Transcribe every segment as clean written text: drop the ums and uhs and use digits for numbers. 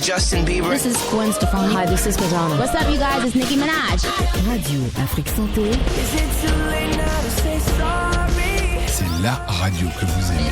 Justin Bieber. This is Gwen Stefani. Hi, this is Madonna. What's up, you guys? It's Nicki Minaj. Radio Afrique Santé. C'est la radio que vous aimez.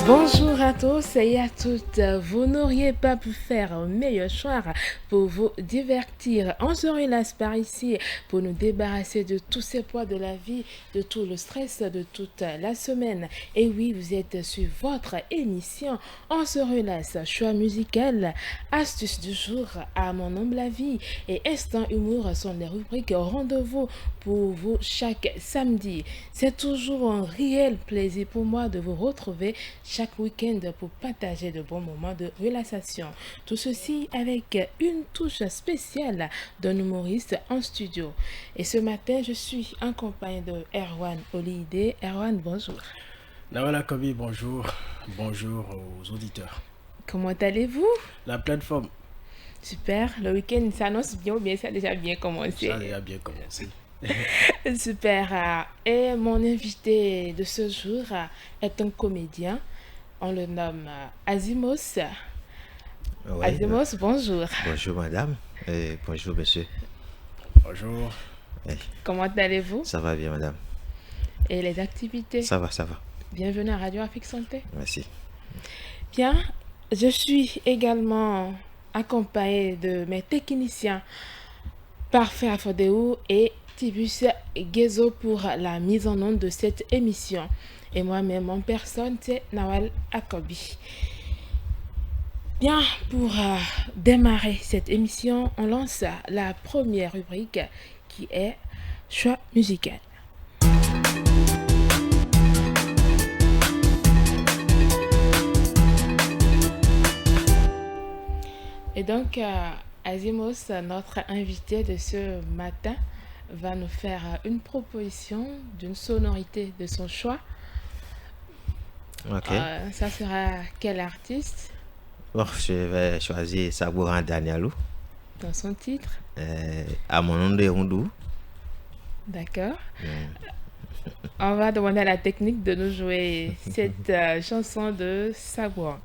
Bonjour à tous et à toutes, vous n'auriez pas pu faire un meilleur choix pour vous divertir. On se relaxe par ici pour nous débarrasser de tous ces poids de la vie, de tout le stress de toute la semaine. Et oui, vous êtes sur votre émission On se relaxe, choix musical, astuces du jour, à mon humble avis et instant humour sont les rubriques rendez-vous pour vous chaque samedi. C'est toujours un réel plaisir pour moi de vous retrouver chaque week-end pour partager de bons moments de relaxation. Tout ceci avec une touche spéciale d'un humoriste en studio. Et ce matin, je suis en compagnie de Erwan Olide. Erwan, bonjour. Nawala Kobi, bonjour. Bonjour aux auditeurs. Comment allez-vous? La plateforme. Super. Le week-end s'annonce bien ou bien ça a déjà bien commencé? Ça a déjà bien commencé. Super. Et mon invité de ce jour est un comédien. On le nomme Azimos. Ouais, Azimos, bonjour. Bonjour madame et bonjour monsieur. Bonjour. Hey. Comment allez-vous? Ça va bien madame. Et les activités? Ça va. Bienvenue à Radio Afrique Santé. Merci. Bien, je suis également accompagnée de mes techniciens Parfait Afodéo et Tibus Gezo pour la mise en onde de cette émission. Et moi-même, en personne, c'est Nawal Akobi. Bien, pour démarrer cette émission, on lance la première rubrique qui est Choix musical. Et donc, Azimos, notre invité de ce matin, va nous faire une proposition d'une sonorité de son choix. Ok. Ça sera quel artiste? Bon, je vais choisir Sabouran Danielou. Dans son titre? À mon nom de Rondou. D'accord. On va demander à la technique de nous jouer cette chanson de Sabouran.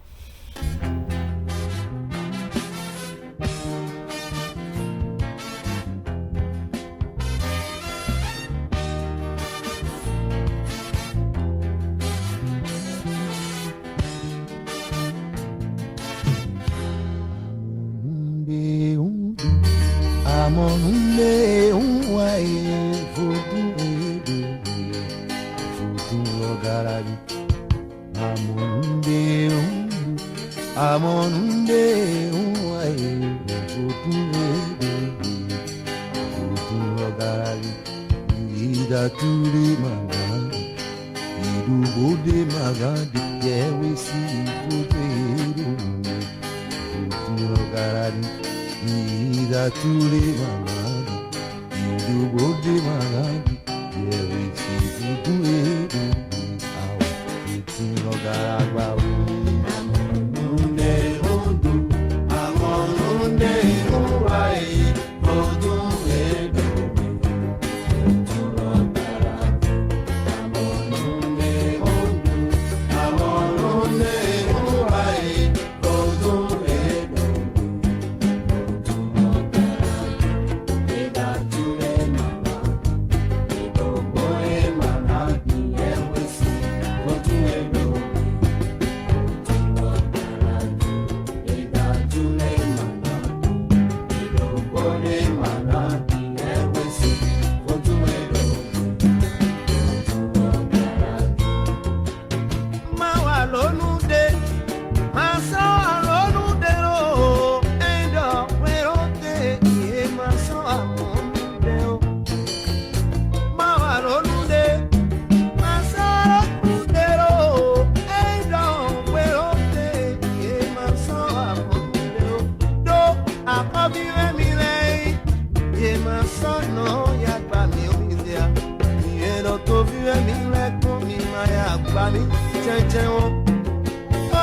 agbani jẹjẹ wọn.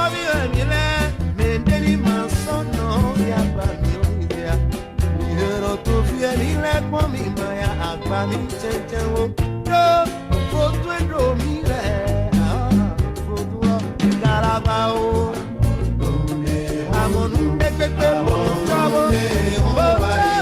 Obi ẹ̀mí lẹ́ mẹ́ndẹ́ni máa sọ̀nà ya bá mi oníyà. Ìrọ̀ tó fi ẹ̀mí lẹ́pọ̀n mi máa ya agbani jẹjẹ wọn. Yóò fojú èdò mi rẹ̀ fojú ọ ìkaraba o. Àmọ̀nù pépépé mọ̀ sọ́wọ́ ó wáyé.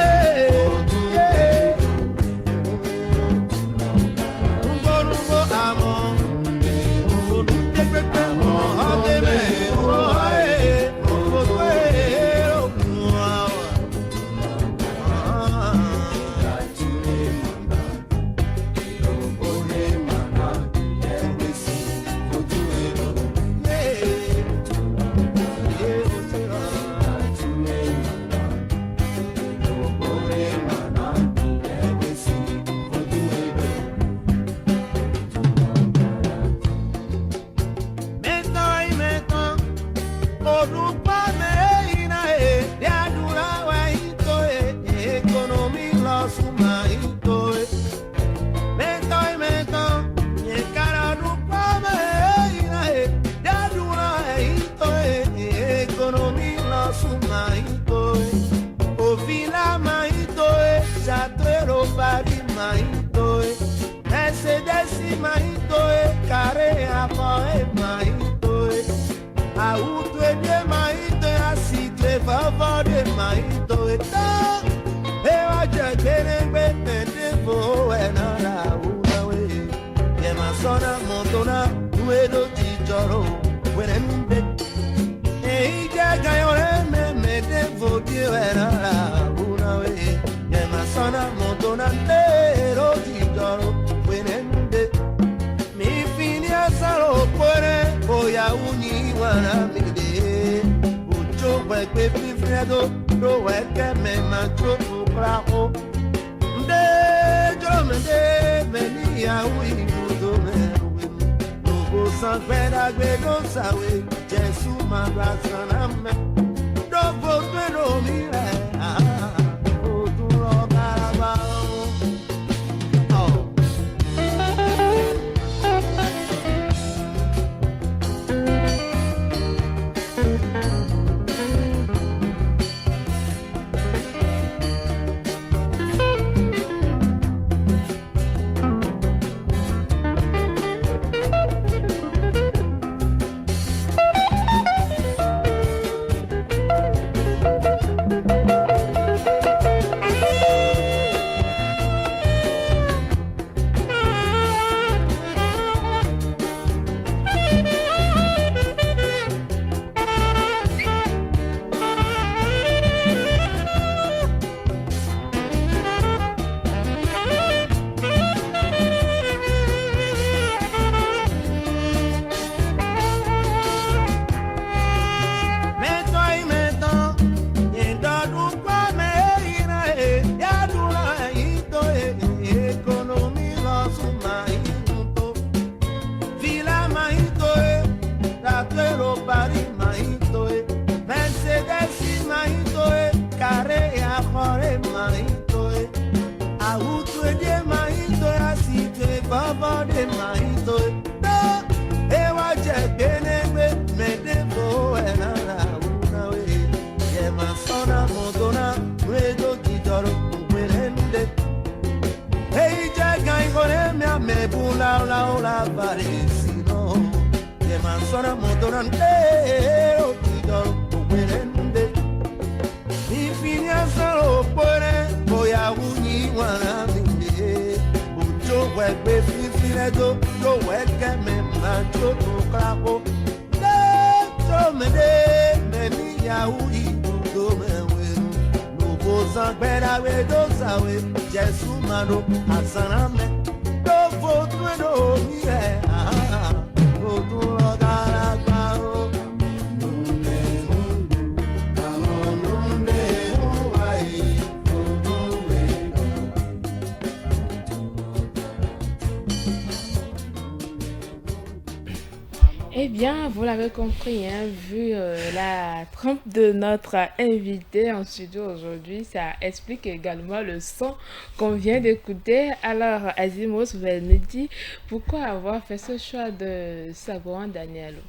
Eh bien, vous l'avez compris, hein, vu la trempe de notre invité en studio aujourd'hui, ça explique également le son qu'on vient d'écouter. Alors, Azimos, vous allez nous dire pourquoi avoir fait ce choix de Sagoran Danielou.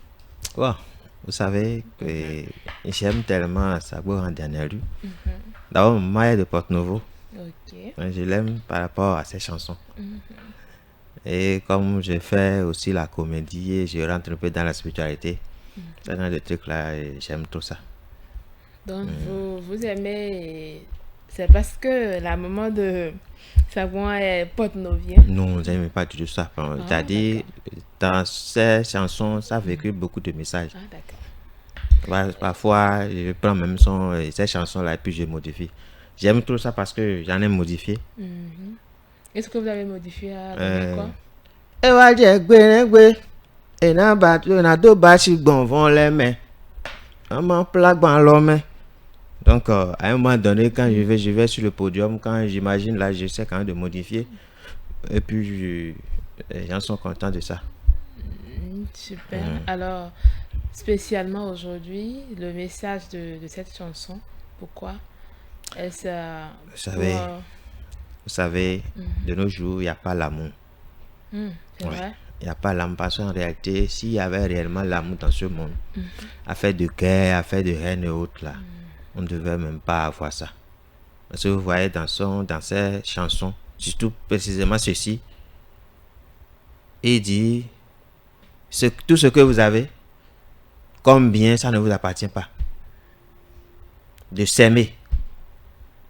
Bon, vous savez que j'aime tellement Sagoran Danielou. D'abord, Maya de Porte-Nouveau. Ok. Je l'aime par rapport à ses chansons. Et comme je fais aussi la comédie et je rentre un peu dans la spiritualité, c'est un des trucs là, et j'aime tout ça. Donc, vous aimez, c'est parce que la maman de Sagoran est porte-nouvien. Non, je n'aime pas du tout ça. C'est-à-dire, dans ces chansons, ça véhicule beaucoup de messages. Ah, d'accord. Parfois, je prends même ces chansons-là et puis je modifie. J'aime tout ça parce que j'en ai modifié. Est-ce que vous avez modifié à quoi? Et va dire gbe et na ba tu na do ba si gbon vont les mains. On m'en plaque dans l'homme. Donc à un moment donné quand je vais sur le podium, quand j'imagine là, je sais quand même de modifier et puis les gens sont contents de ça. Super. Alors, spécialement aujourd'hui, le message de cette chanson, pourquoi est-ce Vous savez, de nos jours, il n'y a pas l'amour. c'est vrai. Il n'y a pas l'amour parce qu'en réalité, s'il y avait réellement l'amour dans ce monde, affaire de guerre, affaire de haine et autres là, on ne devait même pas avoir ça. Parce que vous voyez dans ces chansons, surtout précisément ceci, il dit tout ce que vous avez, comme bien, ça ne vous appartient pas. De s'aimer.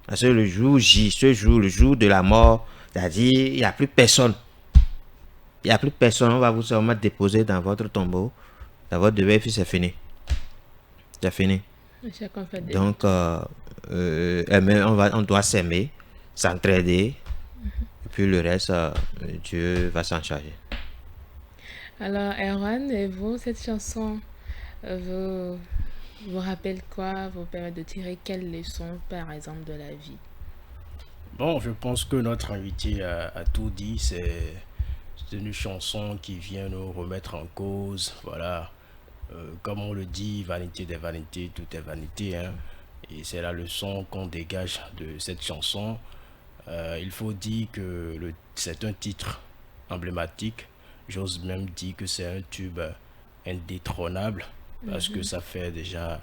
Parce que le jour J, le jour de la mort, c'est-à-dire, il n'y a plus personne. Il n'y a plus personne, on va vous seulement déposer dans votre tombeau, dans votre devoir, et puis c'est fini. C'est fini. Chacun fait des... Donc, on doit s'aimer, s'entraider, et puis le reste, Dieu va s'en charger. Alors, Erwan, et vous, cette chanson vous rappelle quoi? Vous permet de tirer quelles leçons, par exemple, de la vie? Bon, je pense que notre invité a tout dit. C'est une chanson qui vient nous remettre en cause. Voilà. Comme on le dit, vanité des vanités, tout est vanité. Hein. Et c'est la leçon qu'on dégage de cette chanson. Il faut dire que c'est un titre emblématique. J'ose même dire que c'est un tube indétrônable. Parce que ça fait déjà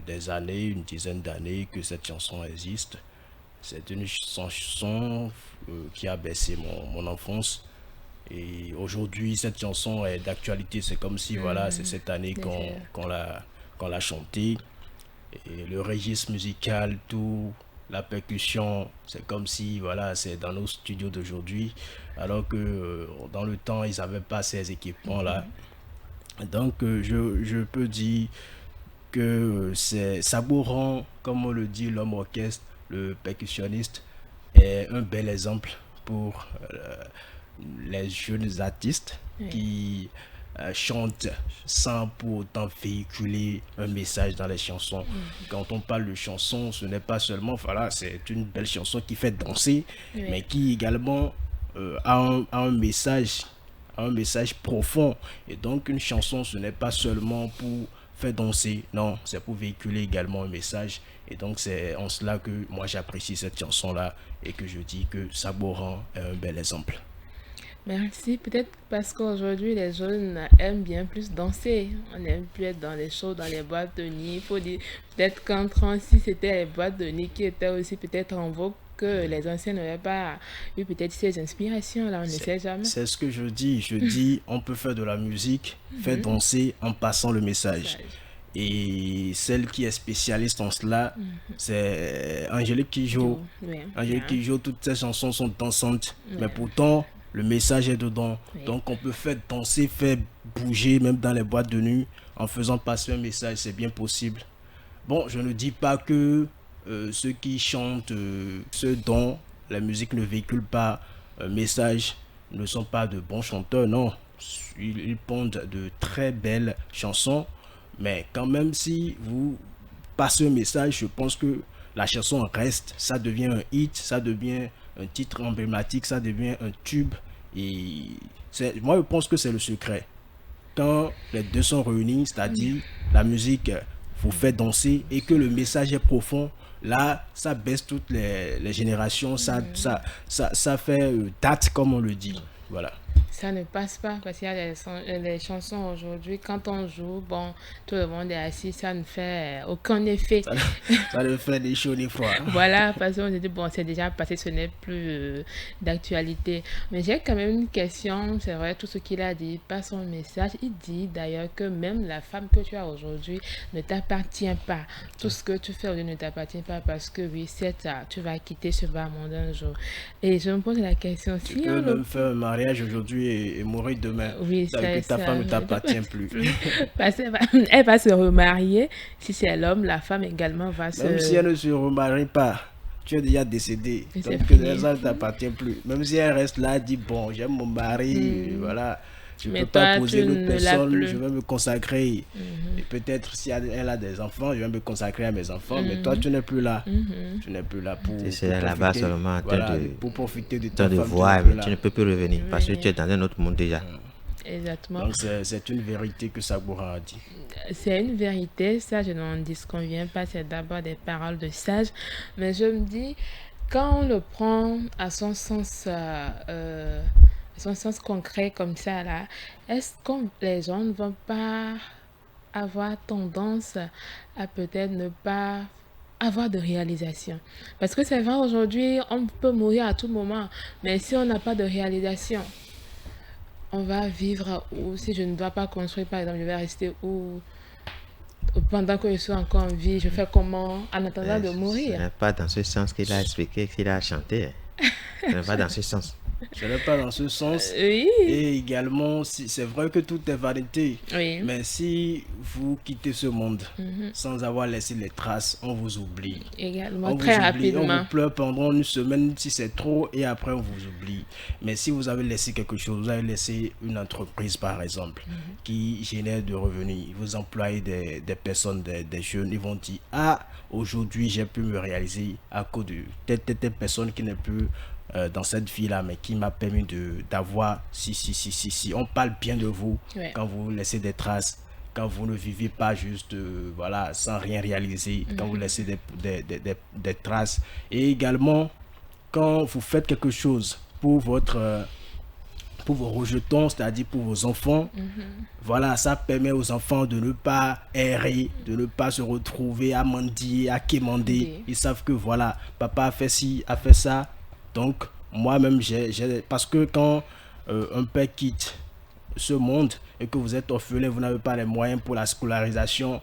des années, une dizaine d'années que cette chanson existe. C'est une chanson qui a bercé mon enfance. Et aujourd'hui, cette chanson est d'actualité. C'est comme si, voilà, c'est cette année qu'on l'a chantée. Et le registre musical, tout, la percussion, c'est comme si, voilà, c'est dans nos studios d'aujourd'hui. Alors que dans le temps, ils n'avaient pas ces équipements-là. Donc, je peux dire que c'est Sagoran, comme on le dit, l'homme orchestre, le percussionniste, est un bel exemple pour les jeunes artistes qui chantent sans pour autant véhiculer un message dans les chansons. Quand on parle de chanson, ce n'est pas seulement, voilà, c'est une belle chanson qui fait danser, mais qui également a un message profond. Et donc une chanson, ce n'est pas seulement pour faire danser, non, c'est pour véhiculer également un message. Et donc c'est en cela que moi j'apprécie cette chanson là et que je dis que Sagoran est un bel exemple. Merci. Peut-être parce qu'aujourd'hui les jeunes aiment bien plus danser. On n'aime plus être dans les shows, dans les boîtes de nuit. Il faut dire peut-être qu'en 36 c'était les boîtes de nuit qui étaient aussi peut-être en vogue, que les anciens n'avaient pas eu peut-être ces inspirations là, on ne sait jamais. C'est ce que je dis, on peut faire de la musique, faire danser en passant le message. Et celle qui est spécialiste en cela, c'est Angélique Kidjo. Angélique Kidjo, toutes ses chansons sont dansantes, mais pourtant le message est dedans. Donc on peut faire danser, faire bouger même dans les boîtes de nuit en faisant passer un message, c'est bien possible. Bon, je ne dis pas que ceux qui chantent ceux dont la musique ne véhicule pas un message ne sont pas de bons chanteurs, non. Ils pondent de très belles chansons, mais quand même si vous passez un message, je pense que la chanson reste, ça devient un hit, ça devient un titre emblématique, ça devient un tube. Et moi je pense que c'est le secret. quand les deux sont réunis, c'est-à-dire la musique vous fait danser et que le message est profond, là, ça baisse toutes les générations, ça fait date, comme on le dit. Voilà. Ça ne passe pas parce qu'il y a les chansons aujourd'hui, quand on joue, bon, tout le monde est assis, ça ne fait aucun effet. Ça ne fait ni chaud ni froid. Voilà, parce qu'on se dit, bon, c'est déjà passé, ce n'est plus d'actualité. Mais j'ai quand même une question, c'est vrai, tout ce qu'il a dit, pas son message. Il dit d'ailleurs que même la femme que tu as aujourd'hui ne t'appartient pas. Tout ce que tu fais aujourd'hui ne t'appartient pas parce que, oui, c'est ça, tu vas quitter ce bas monde un jour. Et je me pose la question, tu peux même faire un mariage aujourd'hui et mourir demain. Oui, que ta femme ne t'appartient plus. Parce elle va se remarier. Si c'est l'homme, la femme également va se... Même si elle ne se remarie pas, tu es déjà décédé. Et donc ça ne t'appartient plus. Même si elle reste là, elle dit, bon, j'aime mon mari, voilà. Je ne peux pas épouser l'autre personne, je vais me consacrer. Et peut-être si elle a des enfants, je vais me consacrer à mes enfants. Mais toi, tu n'es plus là. Tu n'es plus là pour là-bas seulement pour profiter de ta femme. Voir, mais tu ne peux plus revenir parce que tu es dans un autre monde déjà. Exactement. Donc c'est une vérité que Sagbora a dit. C'est une vérité, ça je n'en disconviens pas, c'est d'abord des paroles de sage. Mais je me dis, quand on le prend à son sens... son sens concret comme ça là, est-ce que les gens ne vont pas avoir tendance à peut-être ne pas avoir de réalisation? Parce que c'est vrai, aujourd'hui on peut mourir à tout moment, mais si on n'a pas de réalisation, on va vivre où? Si je ne dois pas construire, par exemple, je vais rester où? Pendant que je suis encore en vie, je fais comment en attendant de mourir? Ce n'est pas dans ce sens qu'il a expliqué, qu'il a chanté. Ce n'est pas dans ce sens. Ce n'est pas dans ce sens. Oui. Et également, c'est vrai que tout est vanité. Oui. Mais si vous quittez ce monde sans avoir laissé les traces, on vous oublie. Également, on très vous oublie, rapidement. on vous pleure pendant une semaine si c'est trop et après on vous oublie. Mais si vous avez laissé quelque chose, vous avez laissé une entreprise par exemple qui génère de revenus, vous employez des personnes, des jeunes, ils vont dire, ah, aujourd'hui j'ai pu me réaliser à cause de telle personne qui n'est plus dans cette vie-là, mais qui m'a permis d'avoir si. On parle bien de vous quand vous laissez des traces, quand vous ne vivez pas juste voilà, sans rien réaliser, quand vous laissez des traces. Et également, quand vous faites quelque chose pour pour vos rejetons, c'est-à-dire pour vos enfants, voilà, ça permet aux enfants de ne pas errer, de ne pas se retrouver à mendier, à quémander. Ils savent que voilà, papa a fait ci, a fait ça. Donc, moi-même, parce que quand un père quitte ce monde et que vous êtes orphelin, vous n'avez pas les moyens pour la scolarisation,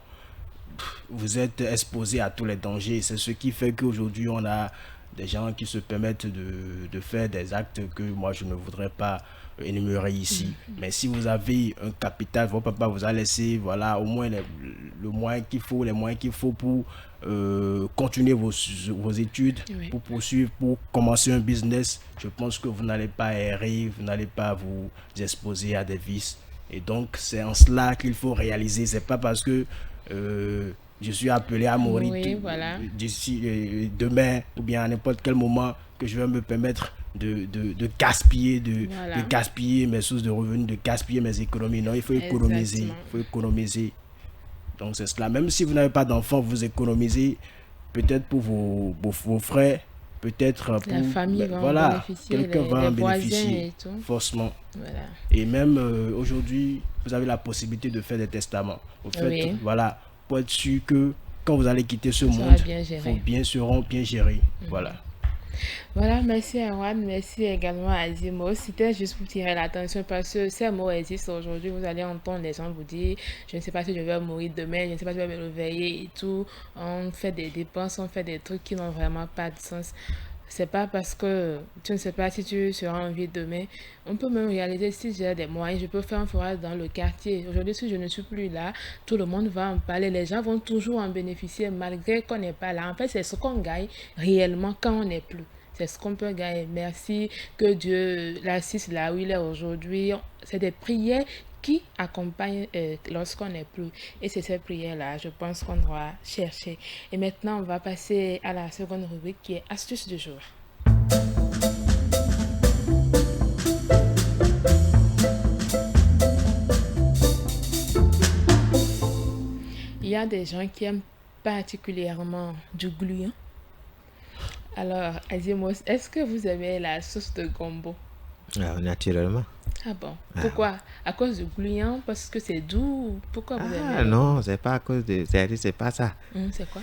vous êtes exposé à tous les dangers. C'est ce qui fait qu'aujourd'hui, on a des gens qui se permettent de faire des actes que moi, je ne voudrais pas énumérer ici. Mais si vous avez un capital, votre papa vous a laissé, voilà, au moins les moyens qu'il faut pour continuer vos études, pour poursuivre, pour commencer un business. Je pense que vous n'allez pas errer, vous n'allez pas vous exposer à des vices. Et donc, c'est en cela qu'il faut réaliser. C'est pas parce que je suis appelé à mourir d'ici demain ou bien à n'importe quel moment que je vais me permettre de gaspiller, de gaspiller mes sources de revenus, de gaspiller mes économies. Non, il faut économiser. Il faut économiser. Donc c'est cela. Même si vous n'avez pas d'enfants, vous économisez peut-être pour vos frères, peut-être pour la famille va en bénéficier, quelqu'un va en bénéficier et tout. forcément. Voilà. Et même aujourd'hui, vous avez la possibilité de faire des testaments. Vous faites, voilà, pour être sûr que quand vous allez quitter ce monde, seront bien gérés. Voilà. Voilà, merci Erwan, merci également à Zimo. C'était juste pour tirer l'attention parce que ces mots existent aujourd'hui. Vous allez entendre les gens vous dire, je ne sais pas si je vais mourir demain, je ne sais pas si je vais me réveiller et tout. On fait des dépenses, on fait des trucs qui n'ont vraiment pas de sens. C'est pas parce que tu ne sais pas si tu seras en vie demain. On peut même réaliser, si j'ai des moyens, je peux faire un forage dans le quartier. Aujourd'hui, si je ne suis plus là, tout le monde va en parler. Les gens vont toujours en bénéficier malgré qu'on n'est pas là. En fait, c'est ce qu'on gagne réellement quand on n'est plus. C'est ce qu'on peut gagner. Merci que Dieu l'assiste là où il est aujourd'hui. C'est des prières qui accompagnent lorsqu'on n'est plus. Et c'est ces prières-là, je pense qu'on doit chercher. Et maintenant, on va passer à la seconde rubrique qui est Astuce du jour. y a des gens qui aiment particulièrement du gluant. Alors, dis-moi, est-ce que vous aimez la sauce de gombo? Naturellement. Ah bon? Pourquoi? À cause du gluant? Parce que c'est doux? Pourquoi vous aimez? Non, c'est pas à cause de... C'est pas ça. C'est quoi?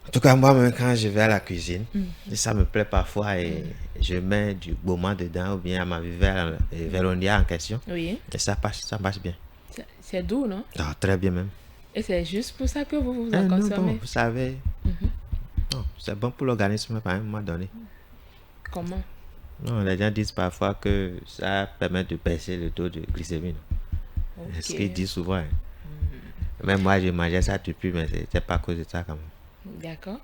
En tout cas, moi-même, quand je vais à la cuisine, ça me plaît parfois et je mets du baume dedans ou bien à ma véronia en question. Oui. Et ça marche bien. C'est doux, non? Ah, très bien même. Et c'est juste pour ça que vous en non, consommez? bon, vous savez, non, c'est bon pour l'organisme à un moment donné. Comment? Non, les gens disent parfois que ça permet de baisser le taux de glycémie. Okay. C'est ce qu'ils disent souvent. Même moi, je mangeais ça depuis, mais c'était pas à cause de ça quand même. D'accord.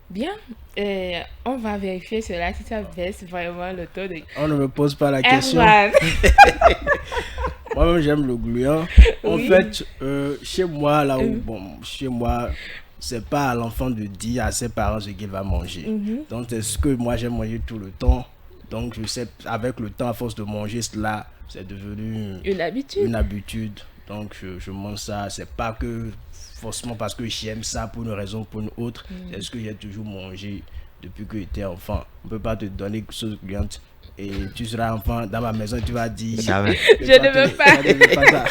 Bien. On va vérifier cela si ça baisse vraiment le taux de... On ne me pose pas la question. Moi-même, j'aime le gluant. En fait, chez moi, là où, chez moi, c'est pas à l'enfant de dire à ses parents ce qu'il va manger. Donc, c'est ce que moi, j'aime manger tout le temps. Donc, je sais, avec le temps, à force de manger cela, c'est devenu une habitude. Donc, je mange ça. C'est pas que forcément parce que j'aime ça pour une raison ou pour une autre. C'est ce que j'ai toujours mangé depuis que j'étais enfant. On peut pas te donner quelque chose de gluante. Et tu seras enfant dans ma maison, tu vas dire je ne veux pas ça.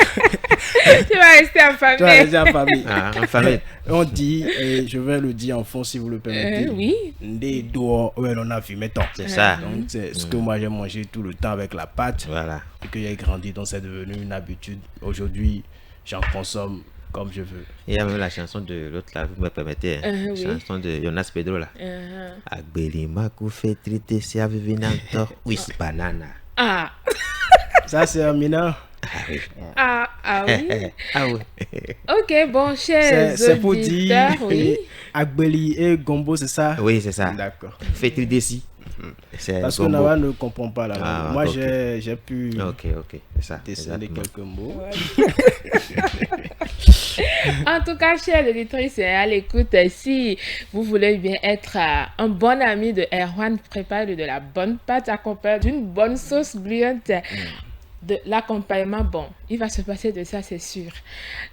Tu vas rester en famille. Tu vas rester en famille. En famille. On dit, et je vais le dire en fond si vous le permettez. Oui. Des doigts, ouais, on a fumé tant. C'est ça. Donc c'est ce que moi j'ai mangé tout le temps avec la pâte. Voilà. Et que j'ai grandi, donc c'est devenu une habitude. Aujourd'hui, j'en consomme comme je veux. Il y a même la chanson de l'autre là, vous me permettez, la chanson de Jonas Pedro là. Agbelima fait traiter si à vivinantor with banana. Ah. Ça c'est un mineur. Ah oui. Ah oui. Ok, bon, chers c'est pour dire oui. Agbeli et Gombo, c'est ça? Oui, c'est ça. D'accord. Fait traiter si. Parce que Nawa ne comprend pas la langue. Moi, okay. j'ai pu c'est ça. déceler quelques mots. En tout cas, chers auditrices à l'écoute, si vous voulez bien être un bon ami de Erwan, prépare de la bonne pâte accompagnée d'une bonne sauce gluante. De l'accompagnement, bon, il va se passer de ça, c'est sûr.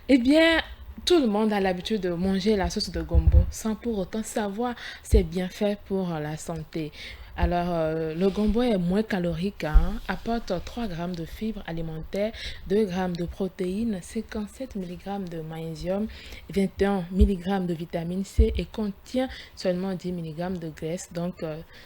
Eh bien, tout le monde a l'habitude de manger la sauce de gombo sans pour autant savoir ses bienfaits pour la santé. Alors, le gombo est moins calorique, apporte 3 grammes de fibres alimentaires, 2 grammes de protéines, 57 mg de magnésium, 21 mg de vitamine C et contient seulement 10 mg de graisse. Donc,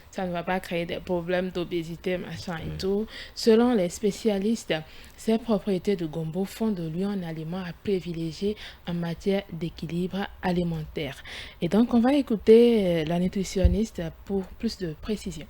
ça ne va pas créer des problèmes d'obésité, machin et tout. Selon les spécialistes, ces propriétés de gombo font de lui un aliment à privilégier en matière d'équilibre alimentaire. Et donc, on va écouter la nutritionniste pour plus de précision.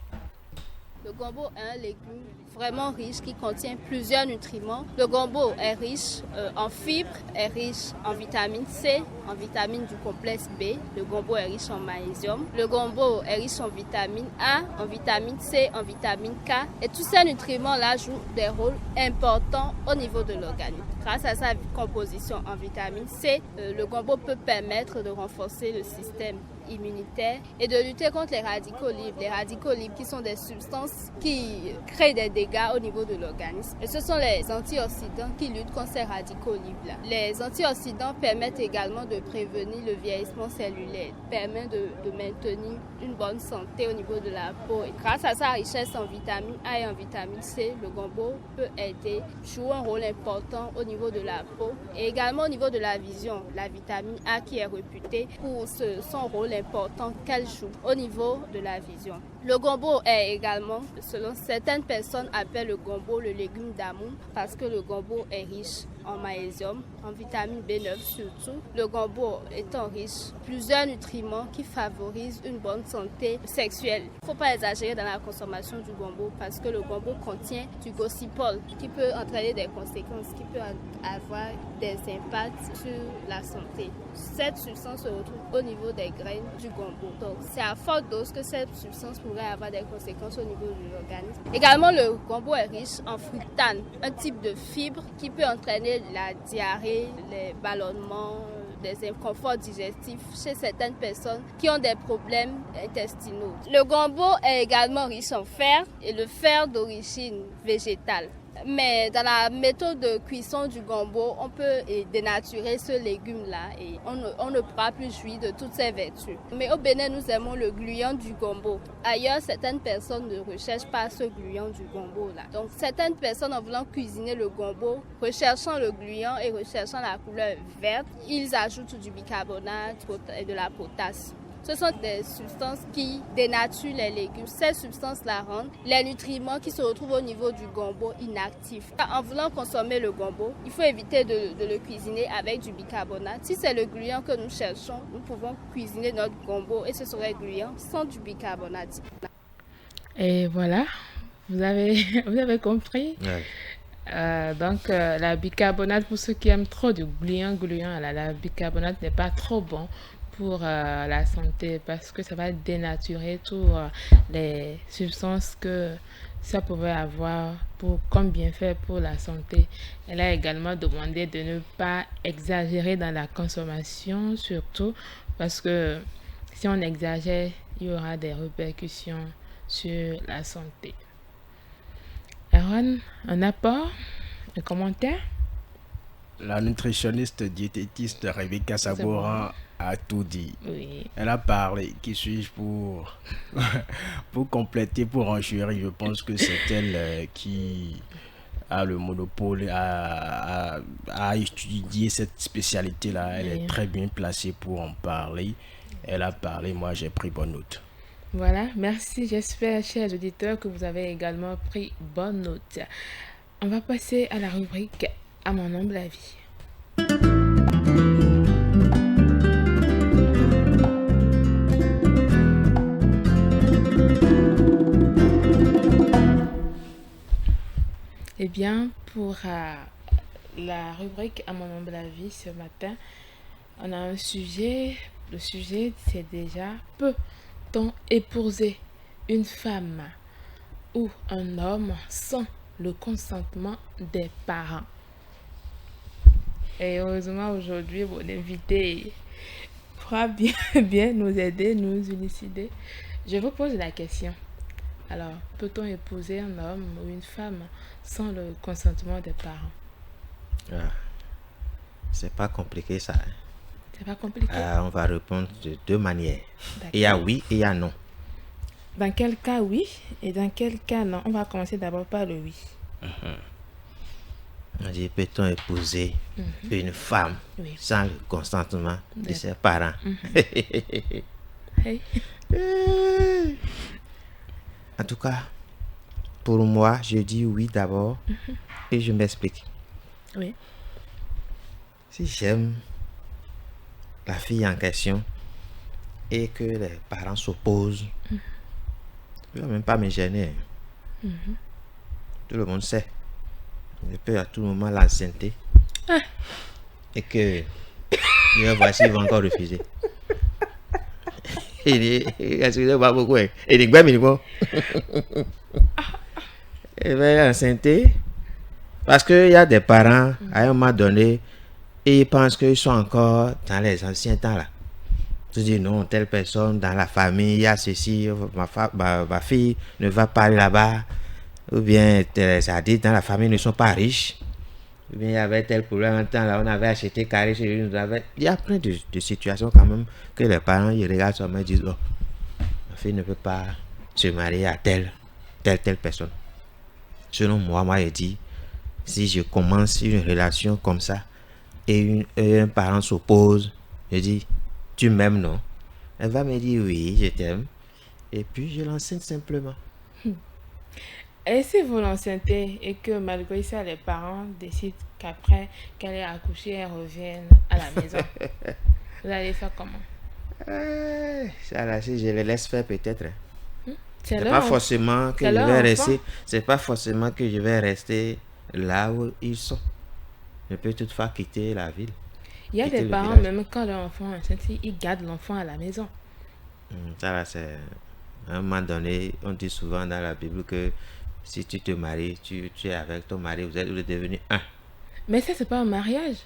Le gombo est un légume vraiment riche qui contient plusieurs nutriments. Le gombo est riche en fibres, est riche en vitamine C, en vitamine du complexe B. Le gombo est riche en magnésium. Le gombo est riche en vitamine A, en vitamine C, en vitamine K. Et tous ces nutriments-là jouent des rôles importants au niveau de l'organisme. Grâce à sa composition en vitamine C, le gombo peut permettre de renforcer le système immunitaire et de lutter contre les radicaux libres. Les radicaux libres qui sont des substances qui créent des dégâts au niveau de l'organisme. Et ce sont les antioxydants qui luttent contre ces radicaux libres-là. Les antioxydants permettent également de prévenir le vieillissement cellulaire, permettent de maintenir une bonne santé au niveau de la peau. Et grâce à sa richesse en vitamine A et en vitamine C, le gombo peut aider, jouer un rôle important au niveau de la peau et également au niveau de la vision. La vitamine A qui est réputée pour son rôle important qu'elle joue au niveau de la vision. Le gombo est également, selon certaines personnes, appellent le gombo le légume d'amour parce que le gombo est riche en magnésium, en vitamine B9 surtout. Le gombo étant riche, plusieurs nutriments qui favorisent une bonne santé sexuelle. Il ne faut pas exagérer dans la consommation du gombo parce que le gombo contient du gossypol qui peut entraîner des conséquences, qui peut avoir des impacts sur la santé. Cette substance se retrouve au niveau des graines du gombo. Donc c'est à forte dose que cette substance pourrait avoir des conséquences au niveau de l'organisme. Également, le gombo est riche en fructane, un type de fibre qui peut entraîner la diarrhée, les ballonnements, des inconforts digestifs chez certaines personnes qui ont des problèmes intestinaux. Le gombo est également riche en fer et le fer d'origine végétale. Mais dans la méthode de cuisson du gombo, on peut dénaturer ce légume-là et on ne pourra plus jouir de toutes ses vertus. Mais au Bénin, nous aimons le gluant du gombo. Ailleurs, certaines personnes ne recherchent pas ce gluant du gombo-là. Donc, certaines personnes, en voulant cuisiner le gombo, recherchant le gluant et recherchant la couleur verte, ils ajoutent du bicarbonate et de la potasse. Ce sont des substances qui dénaturent les légumes. Ces substances-là rendent les nutriments qui se retrouvent au niveau du gombo inactifs. En voulant consommer le gombo, il faut éviter de le cuisiner avec du bicarbonate. Si c'est le gluant que nous cherchons, nous pouvons cuisiner notre gombo et ce serait gluant sans du bicarbonate. Et voilà, vous avez compris. Ouais. Donc, la bicarbonate, pour ceux qui aiment trop du gluant, la bicarbonate n'est pas trop bon pour la santé parce que ça va dénaturer toutes les substances que ça pouvait avoir comme bienfait pour la santé. Elle a également demandé de ne pas exagérer dans la consommation, surtout parce que si on exagère, il y aura des répercussions sur la santé. Aaron, un apport, un commentaire? La nutritionniste diététiste Rebecca Sabourin a tout dit. Oui. Elle a parlé. Qui suis-je pour compléter, pour enchérir? Je pense que c'est elle qui a le monopole à étudier cette spécialité-là. Elle est très bien placée pour en parler. Elle a parlé, moi j'ai pris bonne note. Voilà, merci. J'espère, chers auditeurs, que vous avez également pris bonne note. On va passer à la rubrique « À mon humble avis ». Eh bien, pour la rubrique « À mon humble avis » ce matin, on a un sujet. Le sujet, c'est déjà « Peut-on épouser une femme ou un homme sans le consentement des parents ?» Et heureusement, aujourd'hui, mon invité pourra bien nous aider, nous élucider. Je vous pose la question. Alors, peut-on épouser un homme ou une femme sans le consentement des parents? C'est pas compliqué ça. C'est pas compliqué. On va répondre de deux manières. D'accord. Il y a oui et il y a non. Dans quel cas oui et dans quel cas non? On va commencer d'abord par le oui. On dit, peut-on épouser une femme sans le consentement de ses parents? Hey. En tout cas, pour moi, je dis oui d'abord et je m'explique. Oui. Si j'aime la fille en question et que les parents s'opposent, je ne vais même pas me gêner. Tout le monde sait. Je peux à tout moment l'enceinter et que je vais voir s'ils vont encore refuser. Il dit, excusez-moi beaucoup. Il dit, ben, il va l'enceinter parce qu'il y a des parents, à un moment donné, et ils pensent qu'ils sont encore dans les anciens temps là. Tu dis non, telle personne dans la famille, il y a ceci, ma fille ne va pas aller là-bas. Ou bien, ça dit, dans la famille, ils ne sont pas riches. Ou bien, il y avait tel problème un temps là, on avait acheté carré chez lui. Il y a plein de situations quand même que les parents, ils regardent seulement et disent, oh, ma fille ne peut pas se marier à telle personne. Selon moi, je dis, si je commence une relation comme ça, et un parent s'oppose, je dis, tu m'aimes, non? Elle va me dire, oui, je t'aime. Et puis, je l'enseigne simplement. Et si vous l'enceintez et que malgré ça, les parents décident qu'après qu'elle ait accouché, elle revienne à la maison, vous allez faire comment? Ça là, si je les laisse faire peut-être. C'est pas forcément que je leur vais enfant. rester. C'est pas forcément que je vais rester là où ils sont. Je peux toutefois quitter la ville. Il y a quitter des le parents, village. même quand leur enfant est enceinte, ils gardent l'enfant à la maison. Ça là, c'est à un moment donné, on dit souvent dans la Bible que si tu te maries, tu es avec ton mari, vous êtes devenus un. Mais ça, c'est pas un mariage.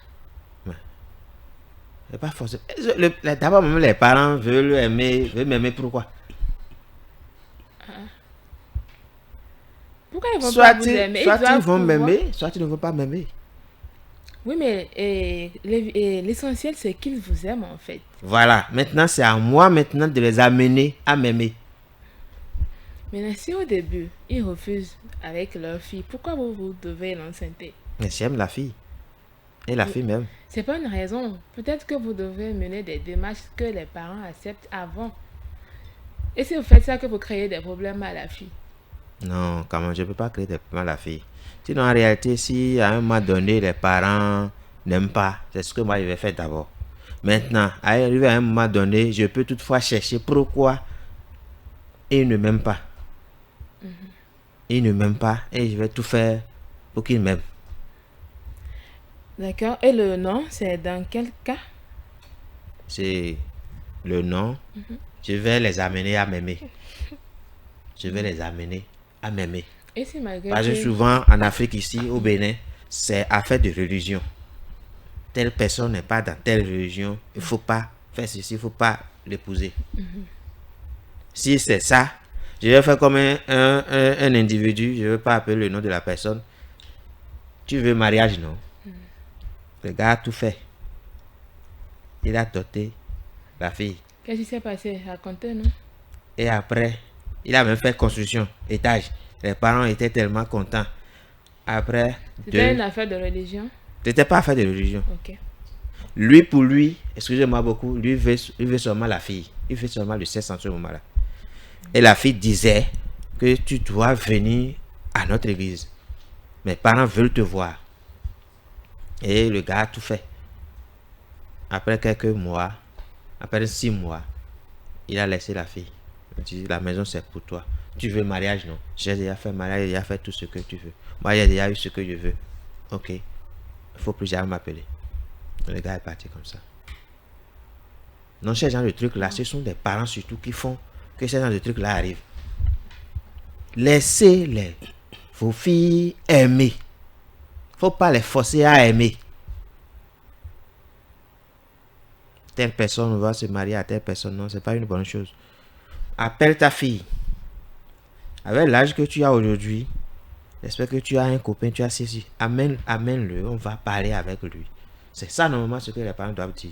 C'est pas forcément. D'abord, même les parents veulent m'aimer, pourquoi? Pourquoi ils vont Soit pas vous aimer? soit ils doivent vont pouvoir- m'aimer, soit ils ne vont pas m'aimer. Oui, mais l'essentiel, c'est qu'ils vous aiment, en fait. Voilà, maintenant c'est à moi maintenant de les amener à m'aimer. Maintenant, si au début, ils refusent avec leur fille, pourquoi vous devez l'enceinter? Mais j'aime la fille. Et la fille même. C'est pas une raison. Peut-être que vous devez mener des démarches que les parents acceptent avant. Et si vous faites ça, que vous créez des problèmes à la fille. Non, quand même, je ne peux pas créer des problèmes à la fille. Sinon, en réalité, si à un moment donné, les parents n'aiment pas, c'est ce que moi je vais faire d'abord. Maintenant, arrivé à un moment donné, je peux toutefois chercher pourquoi ils ne m'aiment pas. Ils ne m'aiment pas et je vais tout faire pour qu'ils m'aiment. D'accord. Et le nom, c'est dans quel cas? C'est le nom. Je vais les amener à m'aimer. Je vais les amener à m'aimer. Et si malgré Parce que que- souvent, en Afrique, ici, au Bénin, c'est affaire de religion. Telle personne n'est pas dans telle religion, il ne faut pas faire ceci, il ne faut pas l'épouser. Si c'est ça, je vais faire comme un individu, je ne veux pas appeler le nom de la personne. Tu veux mariage, non? Le gars a tout fait. Il a doté la fille. Qu'est-ce qui s'est passé? Racontez, non? Et après, il a même fait construction, étage. Les parents étaient tellement contents. Après, C'était une affaire de religion? c'était pas affaire de religion. Ok. Lui, pour lui, excusez-moi beaucoup, lui il veut seulement la fille. Il veut seulement le sexe en ce moment-là. Et la fille disait que tu dois venir à notre église. Mes parents veulent te voir. Et le gars a tout fait. Après quelques mois, après 6 mois, il a laissé la fille. Il dit, la maison c'est pour toi. Tu veux mariage, non? J'ai déjà fait mariage, j'ai déjà fait tout ce que tu veux. Moi, j'ai déjà eu ce que je veux. Ok. Il ne faut plus jamais m'appeler. Le gars est parti comme ça. Non, ce genre de trucs-là, ce sont des parents surtout qui font que ce genre de trucs-là arrivent. Laissez vos filles aimer. Faut pas les forcer à aimer. Telle personne va se marier à telle personne. Non, c'est pas une bonne chose. Appelle ta fille. Avec l'âge que tu as aujourd'hui, j'espère que tu as un copain, tu as ceci. Amène-le, on va parler avec lui. C'est ça normalement ce que les parents doivent dire.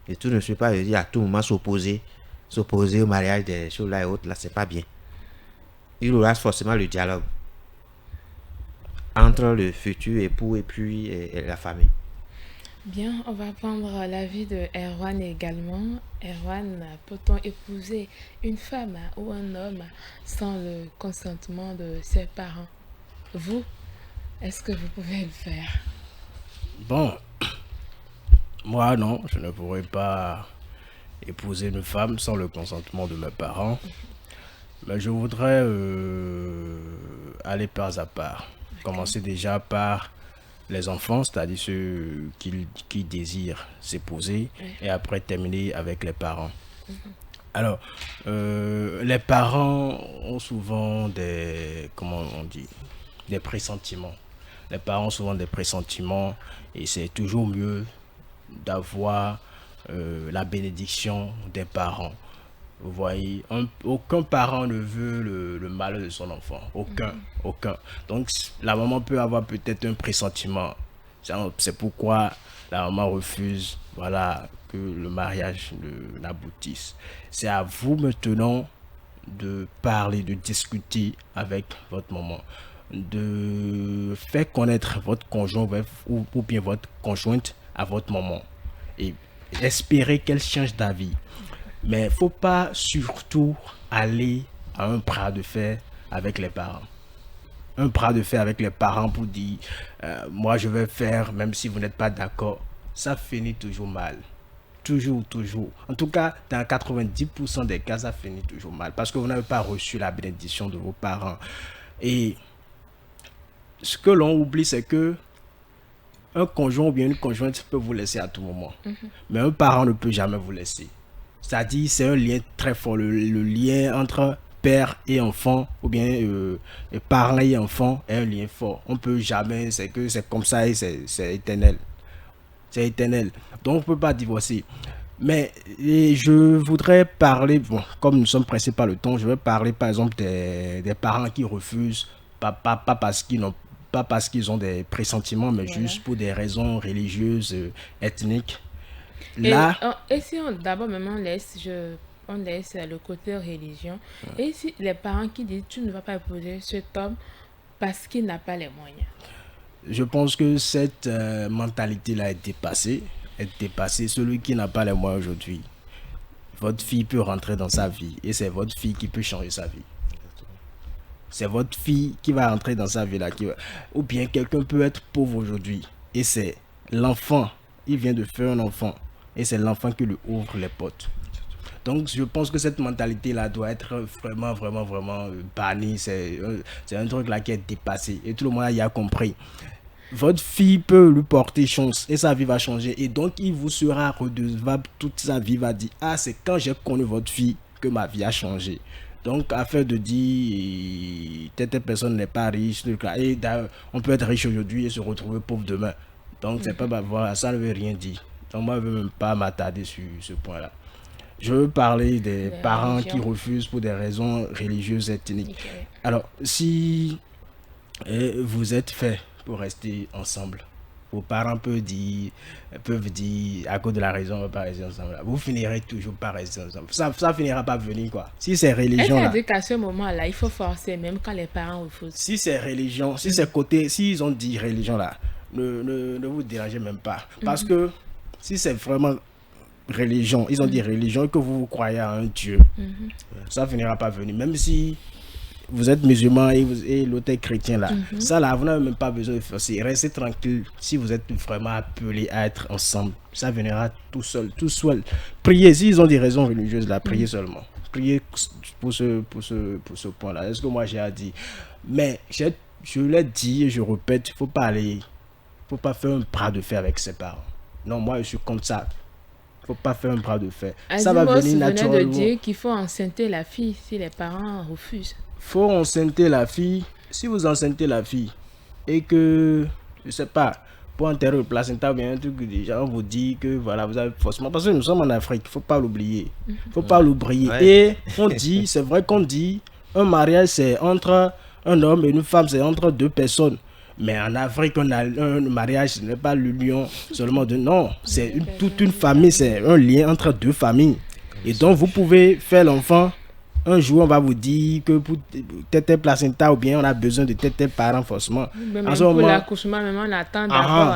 Et tout ne suit pas de dire à tout moment s'opposer au mariage des choses là et autres, là, c'est pas bien. Il y aura forcément le dialogue entre le futur époux et puis et la famille. Bien, on va prendre l'avis de Erwan également. Erwan, peut-on épouser une femme ou un homme sans le consentement de ses parents? Vous, est-ce que vous pouvez le faire? Bon, moi non, je ne pourrais pas épouser une femme sans le consentement de mes parents. Mais je voudrais aller pas à part. Commencer déjà par les enfants, c'est-à-dire ceux qui désirent s'épouser, et après terminer avec les parents. Alors, les parents ont souvent des, comment on dit, des pressentiments. Les parents ont souvent des pressentiments et c'est toujours mieux d'avoir la bénédiction des parents. Vous voyez, aucun parent ne veut le malheur de son enfant. Aucun. Donc, la maman peut avoir peut-être un pressentiment. C'est pourquoi la maman refuse, voilà, que le mariage n'aboutisse. C'est à vous maintenant de parler, de discuter avec votre maman, de faire connaître votre conjoint ou bien votre conjointe à votre maman et espérer qu'elle change d'avis. Mais il ne faut pas surtout aller à un bras de fer avec les parents. Un bras de fer avec les parents pour dire moi je vais faire même si vous n'êtes pas d'accord. Ça finit toujours mal. Toujours. En tout cas, dans 90% des cas, ça finit toujours mal. Parce que vous n'avez pas reçu la bénédiction de vos parents. Et ce que l'on oublie, c'est que un conjoint ou bien une conjointe peut vous laisser à tout moment. Mais un parent ne peut jamais vous laisser. C'est-à-dire, c'est un lien très fort. Le lien entre père et enfant, ou bien parents et enfant, est un lien fort. On peut jamais, c'est que c'est comme ça et c'est éternel. C'est éternel. Donc, on ne peut pas divorcer. Mais je voudrais parler, bon, comme nous sommes pressés par le temps, je vais parler par exemple des parents qui refusent, pas parce qu'ils n'ont pas parce qu'ils ont des pressentiments, mais Voilà. juste pour des raisons religieuses, ethniques. Et, Là, et si d'abord même on laisse le côté religion, et si les parents qui disent tu ne vas pas épouser cet homme parce qu'il n'a pas les moyens. je pense que cette mentalité-là est dépassée. Est dépassée. Celui qui n'a pas les moyens aujourd'hui, votre fille peut rentrer dans sa vie et c'est votre fille qui peut changer sa vie. C'est votre fille qui va rentrer dans sa vie là. Ou bien quelqu'un peut être pauvre aujourd'hui et c'est l'enfant. Il vient de faire un enfant et c'est l'enfant qui lui ouvre les portes. Donc je pense que cette mentalité-là doit être vraiment bannie. C'est un truc là qui est dépassé et tout le monde y a compris. Votre fille peut lui porter chance et sa vie va changer. Et donc, il vous sera redevable toute sa vie. Va dire, ah, c'est quand j'ai connu votre fille que ma vie a changé. Donc, afin de dire, telle personne n'est pas riche, et on peut être riche aujourd'hui et se retrouver pauvre demain. Donc, c'est pas, voilà, ça ne veut rien dire. Donc, moi, je ne veux même pas m'attarder sur ce point-là. Je veux parler des parents qui refusent pour des raisons religieuses et ethniques. Okay. Alors, si vous êtes fait pour rester ensemble, vos parents peuvent dire à cause de la raison, on va pas rester ensemble. Vous finirez toujours par rester ensemble. Ça finira pas venir quoi. Si c'est religion là. C'est-à-dire qu'à ce moment-là, il faut forcer même quand les parents refusent. Si c'est religion, si c'est côté, s'ils ont dit religion là, ne vous dérangez même pas. Parce que si c'est vraiment religion, ils ont dit religion que vous croyez à un Dieu, ça finira pas venir. Même si vous êtes musulman et l'autre est chrétien là, ça là, vous n'avez même pas besoin de forcer. Restez tranquille. Si vous êtes vraiment appelés à être ensemble, ça viendra tout seul. Priez, s'ils ont des raisons religieuses là, priez seulement. Priez pour ce point là. Est-ce que moi j'ai à dire? Mais je l'ai dit et je répète, faut pas faire un bras de fer avec ses parents. Non, moi je suis comme ça. Faut pas faire un bras de fer. Ça va venir naturellement. De dire qu'il faut enceinter la fille si les parents refusent. Faut enceinter la fille. Si vous enceintez la fille et que, je sais pas, pour enterrer le placenta, bien un truc, les gens vous disent que voilà, vous avez forcément. Parce que nous sommes en Afrique, faut pas l'oublier. Faut pas l'oublier. Ouais. Et on dit, c'est vrai qu'on dit, un mariage c'est entre un homme et une femme, c'est entre deux personnes. Mais en Afrique, on a un mariage, ce n'est pas l'union seulement de... Non, c'est toute une famille, c'est un lien entre deux familles. Et donc, vous pouvez faire l'enfant. Un jour, on va vous dire que pour tel placenta ou bien on a besoin de tel parent forcément. Même pour l'accouchement, même on attend d'abord.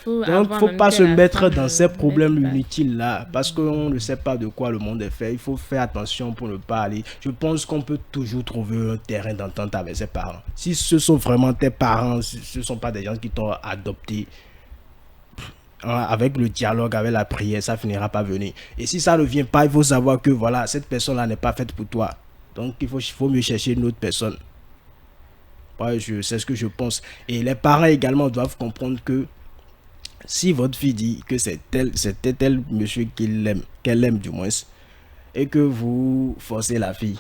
Donc, il ne faut pas se mettre dans ces problèmes inutiles-là parce qu'on ne sait pas de quoi le monde est fait. Il faut faire attention pour ne pas aller. Je pense qu'on peut toujours trouver un terrain d'entente avec ses parents. Si ce sont vraiment tes parents, si ce ne sont pas des gens qui t'ont adopté, avec le dialogue, avec la prière, ça finira pas venir. Et si ça ne vient pas, il faut savoir que voilà, cette personne-là n'est pas faite pour toi. Donc il faut mieux chercher une autre personne. Ouais, c'est ce que je pense. Et les parents également doivent comprendre que si votre fille dit que c'était tel monsieur qu'elle aime du moins, et que vous forcez la fille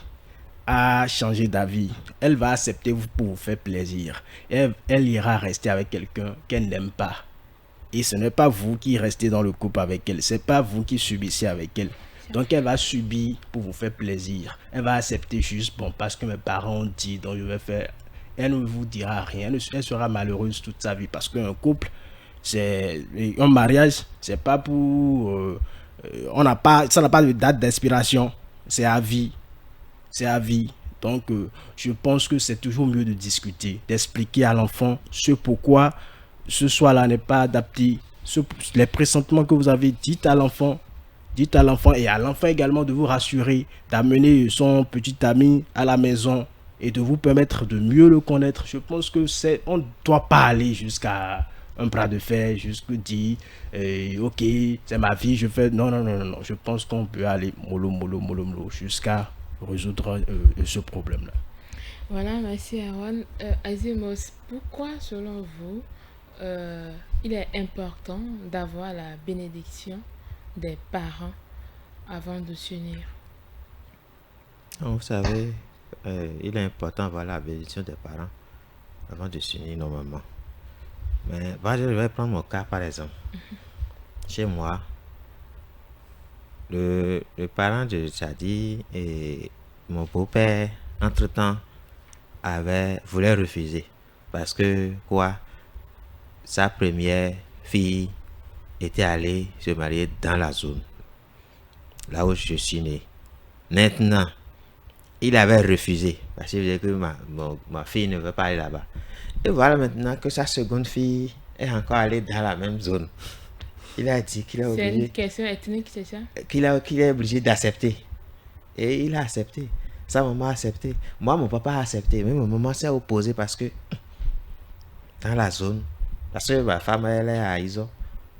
à changer d'avis, elle va accepter vous pour vous faire plaisir. Elle ira rester avec quelqu'un qu'elle n'aime pas. Et ce n'est pas vous qui restez dans le couple avec elle. Ce n'est pas vous qui subissez avec elle. Donc elle va subir pour vous faire plaisir. Elle va accepter juste, bon, parce que mes parents ont dit, donc je vais faire. Elle ne vous dira rien. Elle sera malheureuse toute sa vie. Parce qu'un couple, un mariage, c'est pas pour... ça n'a pas de date d'inspiration. C'est à vie. C'est à vie. Donc je pense que c'est toujours mieux de discuter, d'expliquer à l'enfant ce pourquoi ce soir-là n'est pas adapté. Les pressentiments que vous avez, dites à l'enfant et à l'enfant également de vous rassurer, d'amener son petit ami à la maison et de vous permettre de mieux le connaître. Je pense que on ne doit pas aller jusqu'à un bras de fer, jusqu'à dire ok, c'est ma vie, je fais. Non. Je pense qu'on peut aller mollo jusqu'à résoudre ce problème-là. Voilà, merci Aaron. Azimos, pourquoi selon vous il est important d'avoir la bénédiction des parents avant de s'unir? Vous savez, il est important d'avoir la bénédiction des parents avant de s'unir normalement. Mais je vais prendre mon cas par exemple. Chez moi, Le parent de Tchadi et mon beau-père, entre-temps, voulait refuser. Parce que, sa première fille était allée se marier dans la zone, là où je suis né. Maintenant, il avait refusé, parce qu'il disait que ma fille ne veut pas aller là-bas. Et voilà maintenant que sa seconde fille est encore allée dans la même zone. Il a dit qu'il est obligé... C'est une question ethnique, c'est ça? Qu'il est obligé d'accepter. Et il a accepté. Sa maman a accepté. Moi, mon papa a accepté. Mais ma maman s'est opposée parce que dans la zone, parce que ma femme, elle est à Iso.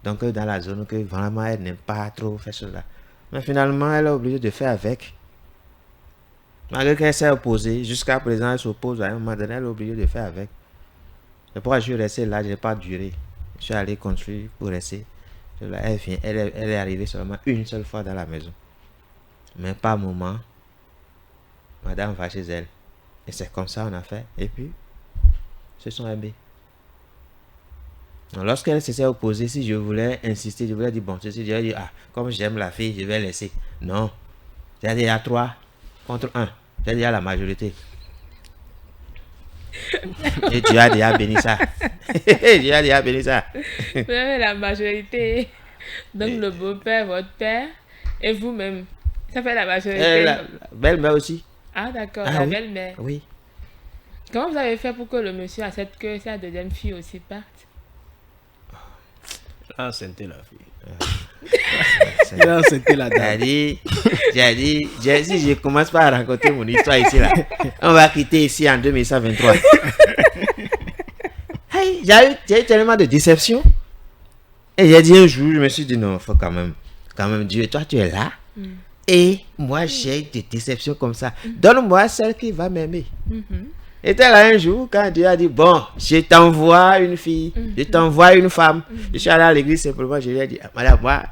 Donc, dans la zone, que vraiment, elle n'aime pas trop faire cela. Mais finalement, elle est obligée de faire avec. Malgré qu'elle s'est opposée, jusqu'à présent, elle s'oppose. À un moment donné, elle est obligée de faire avec. Et pourquoi je suis resté là, je n'ai pas duré. Je suis allé construire pour rester. Elle est arrivée seulement une seule fois dans la maison. Mais par un moment, madame va chez elle. Et c'est comme ça on a fait. Et puis, se sont aimés. Lorsqu'elle s'est opposée, si je voulais insister, je voulais dire, bon, ceci, je dire, comme j'aime la fille, je vais laisser. Non. C'est-à-dire, il y a 3 contre 1. C'est-à-dire, il y a la majorité. Et Dieu a déjà béni ça. Dieu a déjà béni ça. Vous avez la majorité. Donc le beau-père, votre père et vous-même. Ça fait la majorité. La belle-mère aussi. Ah d'accord, la oui. belle-mère. Oui. Comment vous avez fait pour que le monsieur accepte que sa deuxième fille aussi parte? C'était la fille. C'était la dame. J'ai dit, si je commence pas à raconter mon histoire ici, là, on va quitter ici en 2123. Hey, j'ai eu tellement de déception. Et j'ai dit un jour, je me suis dit, non, il faut quand même Dieu, toi tu es là. Et moi j'ai des déceptions comme ça. Donne-moi celle qui va m'aimer. Et tel un jour, quand Dieu a dit, bon, je t'envoie une fille, je t'envoie une femme. Je suis allé à l'église simplement, je lui ai dit, madame, moi,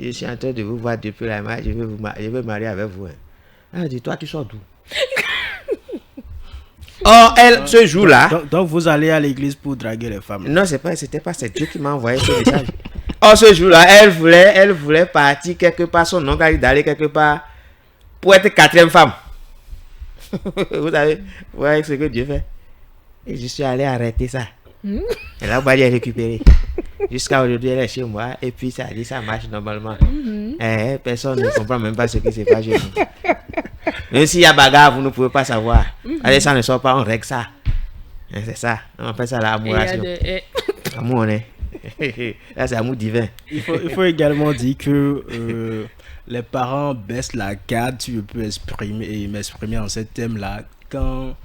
je suis en train de vous voir depuis la main, je veux marier avec vous. Elle a dit, toi, tu sors d'où? Oh, ce jour-là... Donc, vous allez à l'église pour draguer les femmes? Non, c'était pas, c'est Dieu qui m'a envoyé ce message. Oh, ce jour-là, elle voulait partir quelque part, son oncle a dit d'aller quelque part pour être 4e femme. Vous savez, vous voyez ce que Dieu fait. Et je suis allé arrêter ça. Et là, on va les récupérer. Jusqu'à aujourd'hui, elle est chez moi. Et puis, ça marche normalement. Personne ne comprend même pas ce qui se passe chez nous. Même s'il y a bagarre, vous ne pouvez pas savoir. Allez, ça ne sort pas, on règle ça. C'est ça. On appelle ça l'amouration. Amour, on est. Là, c'est amour divin. Il faut également dire que les parents baissent la garde, si je peux m'exprimer en ce thème-là, quand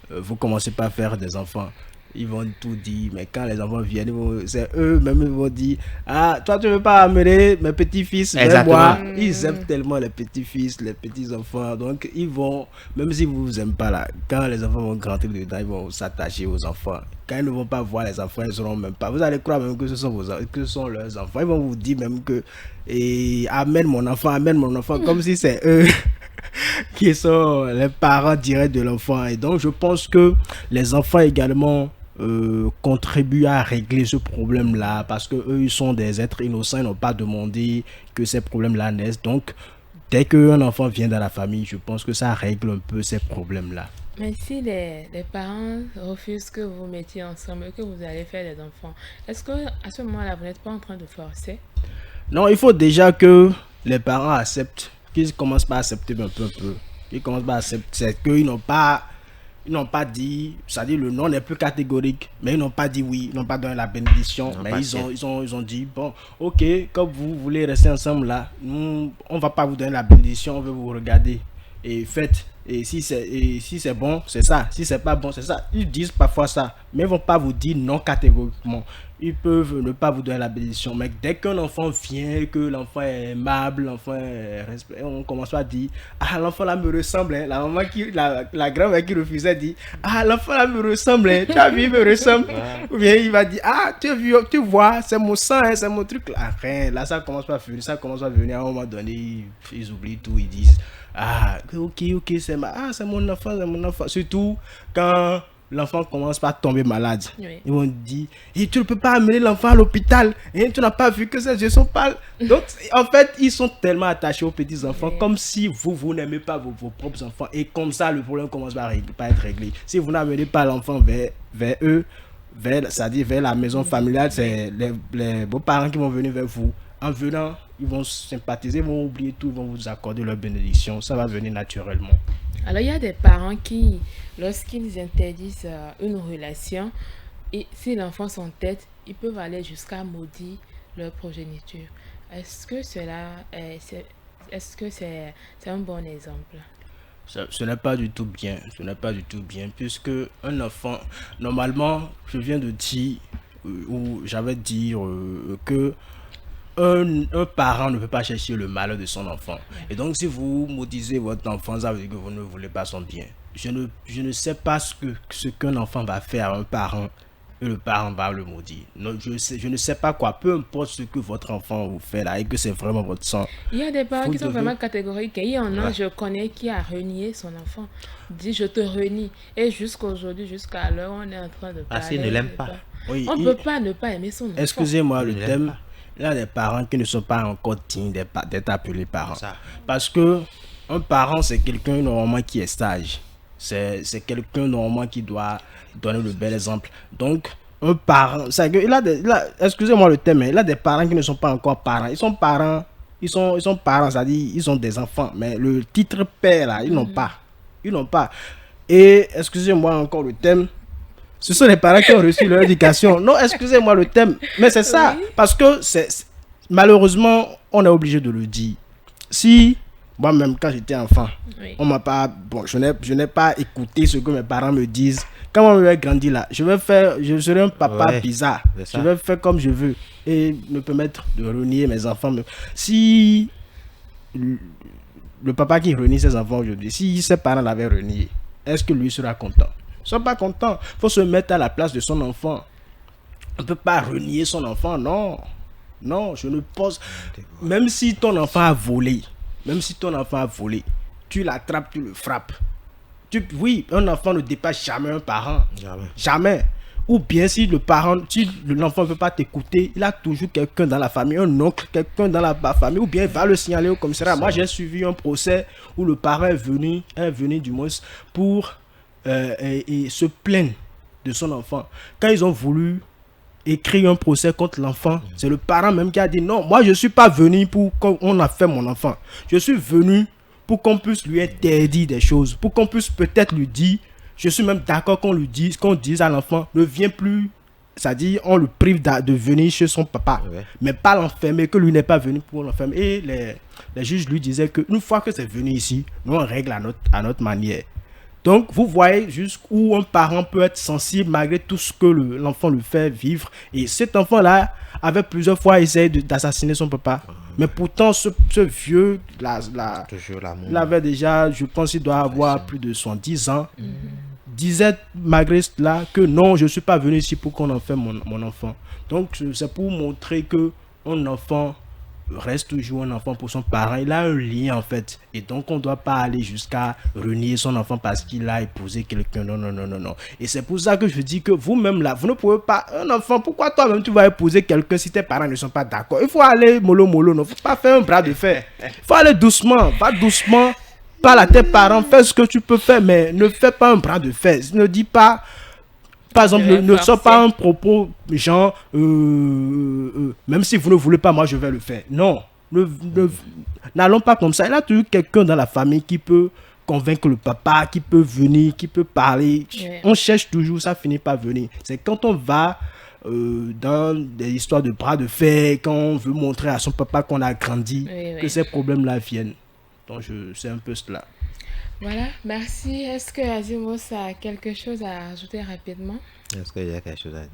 vous commencez pas à faire des enfants. Ils vont tout dire, mais quand les enfants viennent, c'est eux-mêmes qui vont dire, ah, toi tu veux pas amener mes petits-fils, mais moi, ils aiment tellement les petits-fils, les petits-enfants, donc ils vont, même si vous vous aimez pas là, quand les enfants vont rentrer dedans, ils vont s'attacher aux enfants. Quand ils ne vont pas voir les enfants, ils ne sauront même pas. Vous allez croire même que ce sont leurs enfants. Ils vont vous dire même que, amène mon enfant, comme si c'est eux qui sont les parents directs de l'enfant. Et donc, je pense que les enfants également contribuent à régler ce problème-là parce que eux, ils sont des êtres innocents, ils n'ont pas demandé que ces problèmes-là naissent. Donc, dès qu'un enfant vient dans la famille, je pense que ça règle un peu ces problèmes-là. Mais si les parents refusent que vous mettiez ensemble et que vous allez faire des enfants, est-ce qu'à ce moment-là, vous n'êtes pas en train de forcer? Non, il faut déjà que les parents acceptent, qu'ils commencent pas à accepter un peu. Ils commencent pas à accepter, c'est qu'ils n'ont pas dit, c'est-à-dire le non n'est plus catégorique, mais ils n'ont pas dit oui, ils n'ont pas donné la bénédiction, mais ils ont dit, bon, ok, comme vous voulez rester ensemble là, on va pas vous donner la bénédiction, on veut vous regarder et faites. Et si c'est bon, c'est ça. Si c'est pas bon, c'est ça. Ils disent parfois ça, mais ils vont pas vous dire non catégoriquement. Ils peuvent ne pas vous donner la bénédiction. Mais dès qu'un enfant vient, que l'enfant est aimable, l'enfant est respecté, on commence à dire, ah, l'enfant là me ressemble. Hein. La maman la grand-mère qui refusait dit, ah, l'enfant là me ressemble. Hein. Tu as vu, il me ressemble. Ou bien il va dire, ah, tu vois, c'est mon sang, hein, c'est mon truc. Là, rien. Là, ça commence à venir. À un moment donné, ils oublient tout, ils disent, ah, ok, c'est mon enfant. Surtout quand l'enfant commence par tomber malade. Oui. Ils vont dire, et tu ne peux pas amener l'enfant à l'hôpital, et tu n'as pas vu que ses yeux sont pâles. Donc, en fait, ils sont tellement attachés aux petits-enfants, comme si vous n'aimez pas vos propres enfants, et comme ça, le problème commence par être réglé. Si vous n'amenez pas l'enfant vers eux, c'est-à-dire vers la maison familiale, c'est les beaux-parents qui vont venir vers vous. En venant, ils vont sympathiser, ils vont oublier tout, ils vont vous accorder leur bénédiction. Ça va venir naturellement. Alors, il y a des parents qui, lorsqu'ils interdisent une relation, et si l'enfant s'entête, ils peuvent aller jusqu'à maudire leur progéniture. Est-ce que c'est un bon exemple? Ce n'est pas du tout bien. Ce n'est pas du tout bien, puisque un enfant, normalement, je viens de dire, ou j'avais dit que un parent ne peut pas chercher le malheur de son enfant. Et donc, si vous maudissez votre enfant, ça veut dire que vous ne voulez pas son bien. Je ne sais pas ce qu'un enfant va faire à un parent et le parent va le maudire. Non, je ne sais pas quoi. Peu importe ce que votre enfant vous fait là et que c'est vraiment votre sang. Il y a des parents Vous qui sont devez- vraiment catégoriques. Il y en a, Ouais. je connais, qui a renié son enfant. Dit, je te renie. Et jusqu'aujourd'hui, jusqu'à l'heure, on est en train de parler. Parce qu'il ne l'aime pas. Oui, On ne peut pas ne pas aimer son enfant. excusez-moi le Il l'aime thème. pas. Il y a des parents qui ne sont pas encore dignes d'être appelés parents. Ça. Parce que un parent, c'est quelqu'un normalement qui est sage. C'est quelqu'un normalement qui doit donner le bel exemple. Donc, un parent, c'est que excusez-moi le thème, mais il a des parents qui ne sont pas encore parents. Ils sont parents, ils sont parents, c'est-à-dire ils ont des enfants, mais le titre père là, ils n'ont pas. Ils n'ont pas. Et excusez-moi encore le thème. Ce sont les parents qui ont reçu leur éducation. Non, excusez-moi le thème, mais c'est ça. Oui. Parce que malheureusement, on est obligé de le dire. Si moi-même, quand j'étais enfant, Oui. on m'a pas, je n'ai pas écouté ce que mes parents me disent. Quand moi je vais grandir là, je serai un papa Ouais, bizarre. c'est ça. Je vais faire comme je veux et me permettre de renier mes enfants. Si le papa qui renie ses enfants aujourd'hui, si ses parents l'avaient renié, est-ce que lui sera content? Ils ne sont pas contents. Il faut se mettre à la place de son enfant. On ne peut pas renier son enfant, non. Non, je ne pense. Même si ton enfant a volé, tu l'attrapes, tu le frappes. Oui, un enfant ne dépasse jamais un parent. Jamais. Jamais. Ou bien si l'enfant ne veut pas t'écouter, il a toujours quelqu'un dans la famille, un oncle, quelqu'un dans la famille, ou bien il va le signaler au commissariat. Moi, j'ai suivi un procès où le parent est venu du moins pour et se plaindre de son enfant. Quand ils ont voulu écrire un procès contre l'enfant, c'est le parent même qui a dit non, moi je ne suis pas venu pour qu'on a fait mon enfant. Je suis venu pour qu'on puisse lui interdire des choses, pour qu'on puisse peut-être lui dire, je suis même d'accord qu'on dise à l'enfant, ne viens plus, c'est-à-dire on le prive de venir chez son papa, Ouais. mais pas l'enfermer, que lui n'est pas venu pour l'enfermer. Et les juges lui disaient qu'une fois que c'est venu ici, nous on règle à notre manière. Donc, vous voyez jusqu'où un parent peut être sensible malgré tout ce que l'enfant lui fait vivre. Et cet enfant-là avait plusieurs fois essayé d'assassiner son papa. Mais pourtant, ce vieux, Toujours l'amour. il avait déjà, je pense qu'il doit avoir plus de 70 ans, disait malgré cela que non, je ne suis pas venu ici pour qu'on enferme mon enfant. Donc, c'est pour montrer que un enfant reste toujours un enfant pour son parent. Il a un lien en fait. Et donc on ne doit pas aller jusqu'à renier son enfant parce qu'il a épousé quelqu'un. Non, non, non, non, non. Et c'est pour ça que je dis que vous-même là, vous ne pouvez pas... Un enfant, pourquoi toi-même tu vas épouser quelqu'un si tes parents ne sont pas d'accord? Il faut aller mollo mollo. Il ne faut pas faire un bras de fer. Il faut aller doucement. Va doucement. Parle à tes parents. Fais ce que tu peux faire. Mais ne fais pas un bras de fer. Ne dis pas... Par exemple, ne sors pas un propos genre, même si vous ne voulez pas, moi je vais le faire. Non, n'allons pas comme ça. Il y a toujours quelqu'un dans la famille qui peut convaincre le papa, qui peut venir, qui peut parler. Ouais. On cherche toujours, ça finit par venir. C'est quand on va dans des histoires de bras de fer, quand on veut montrer à son papa qu'on a grandi, Oui, que oui. ces problèmes-là viennent. Donc c'est un peu cela. Voilà, merci. Est-ce que Azimos a quelque chose à ajouter rapidement? Est-ce qu'il y a quelque chose à dire?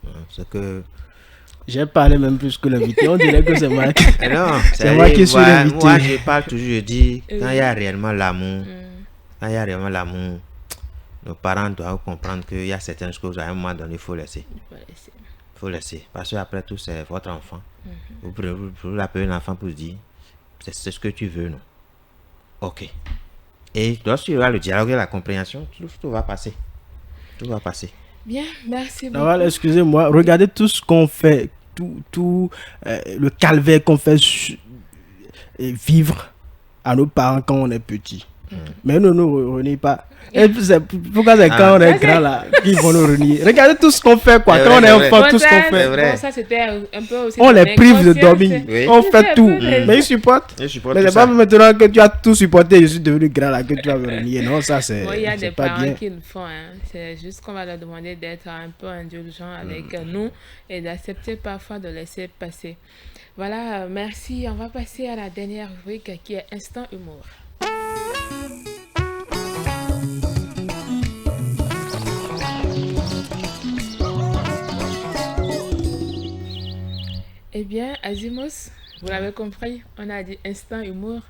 Non, c'est que... J'ai parlé même plus que l'invité. On dirait que c'est moi qui... Mais non, C'est moi qui suis l'invité. Moi, je parle toujours, je dis, quand il y a réellement l'amour, nos parents doivent comprendre qu'il y a certaines choses à un moment donné, il faut laisser. Voilà, c'est- Il faut laisser. Parce qu'après tout, c'est votre enfant. Vous l'appelez un enfant pour dire, c'est ce que tu veux, non? Ok. Et lorsqu'il y aura le dialogue et la compréhension, tout va passer. Tout va passer. Bien, merci beaucoup. Naval, excusez-moi, regardez tout ce qu'on fait, tout le calvaire qu'on fait vivre à nos parents quand on est petit. Mais nous ne nous renie pas. Et pourquoi c'est quand on est grand là qu'ils vont nous renier? Regardez tout ce qu'on fait quoi. C'est Quand on vrai, est c'est enfant, vrai. tout ce qu'on fait. vrai. Bon, ça c'était un peu aussi. On ton les prive de inconscience. dormir. Oui. On C'était fait un tout. peu des- Mais ils supportent. Je supporte Mais tout c'est pas ça. maintenant que tu as tout supporté, je suis devenu grand là, que tu vas me renier. Non, ça c'est Bon, il y a des c'est pas parents bien. qui le font. Hein. C'est juste qu'on va leur demander d'être un peu indulgents avec nous et d'accepter parfois de laisser passer. Voilà, merci. On va passer à la dernière rubrique qui est Instant Humour. Eh bien, Azimos, vous l'avez compris, on a dit instant humour,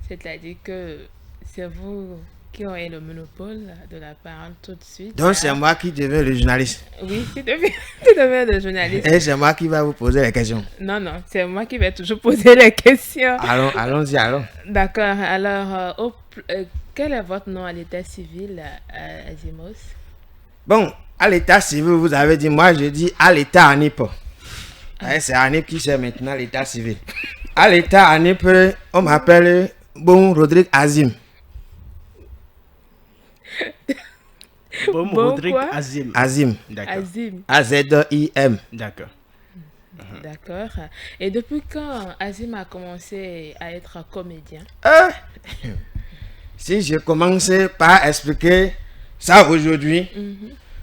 c'est-à-dire que c'est vous qui aurez le monopole de la parole tout de suite. Donc c'est moi qui deviens le journaliste. Oui, tu deviens le journaliste. Et c'est moi qui va vous poser les questions. Non, non, c'est moi qui vais toujours poser les questions. Allons-y, allons. D'accord, alors, quel est votre nom à l'état civil, Azimos? Bon, à l'état civil, vous avez dit, moi je dis à l'état ANIP. C'est ANIP qui sait maintenant l'état civil. À l'état ANIP, on m'appelle Rodrigue Azim. Bon, Bon Rodrigue quoi? Azim. Azim. D'accord. Azim, A-Z-I-M. D'accord. d'accord. Et depuis quand Azim a commencé à être comédien? Si je commence par expliquer ça aujourd'hui,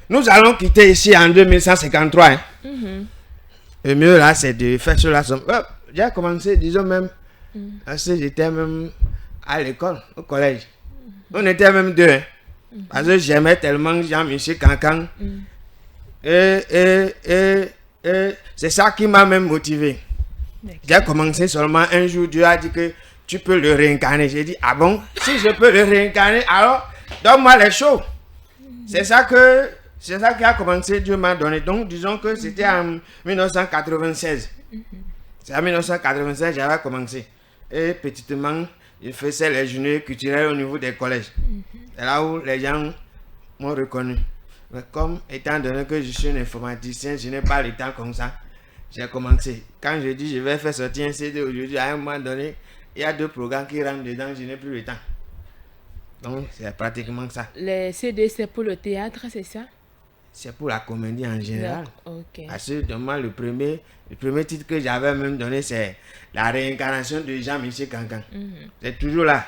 nous allons quitter ici en 2153. Hein. Le mieux là, c'est de faire cela. J'ai commencé, disons même, parce que j'étais même à l'école, au collège. On était même deux. Hein. Parce que j'aimais tellement Jean-Michel Cancan. Et c'est ça qui m'a même motivé. J'ai commencé seulement un jour, Dieu a dit que tu peux le réincarner. J'ai dit, ah bon, si je peux le réincarner, alors donne-moi les choses. C'est ça qui a commencé, Dieu m'a donné. Donc, disons que c'était en 1996. C'est en 1996 que j'avais commencé. Et petitement, il faisait les journées culturelles au niveau des collèges. C'est là où les gens m'ont reconnu. Mais comme étant donné que je suis un informaticien, je n'ai pas le temps comme ça. J'ai commencé. Quand je dis je vais faire sortir un CD aujourd'hui, à un moment donné, il y a 2 programmes qui rentrent dedans, je n'ai plus le temps. Donc, c'est pratiquement ça. Les CD, c'est pour le théâtre, c'est ça? C'est pour la comédie en général. Ok. Parce que moi, le premier titre que j'avais même donné, c'est La réincarnation de Jean-Michel Cancan. C'est toujours là.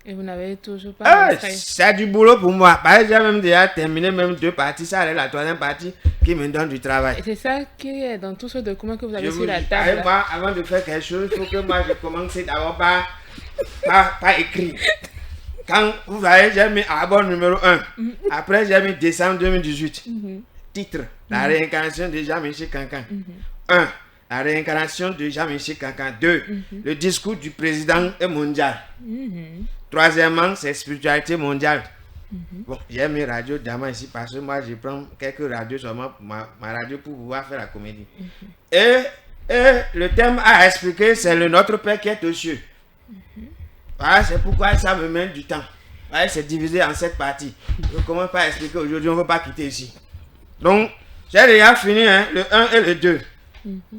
Et vous n'avez toujours pas montré? C'est du boulot pour moi. Parce que j'ai même déjà terminé même 2 parties. Ça est la 3e partie qui me donne du travail. Et c'est ça qui est dans tout ce document que vous avez Je sur vous la dis, table. moi, avant de faire quelque chose, il faut que moi je commence d'abord par écrit. Quand vous voyez, j'ai mis abord numéro 1. Après, j'ai mis décembre 2018. Titre, La réincarnation de Jean-Michel Cancan. 1. La réincarnation de Jean-Michel Cancan. 2. Le discours du président est mondial. 3e, c'est spiritualité mondiale. Bon, j'ai mis Radio Dama ici parce que moi, je prends quelques radios seulement, ma radio pour pouvoir faire la comédie. Et le thème à expliquer, c'est le Notre Père qui est aux cieux. Voilà, c'est pourquoi ça me met du temps. Voilà, c'est divisé en 7 parties. Je commence par expliquer aujourd'hui, on ne va pas quitter ici. Donc, j'ai déjà fini hein, le 1 et le 2.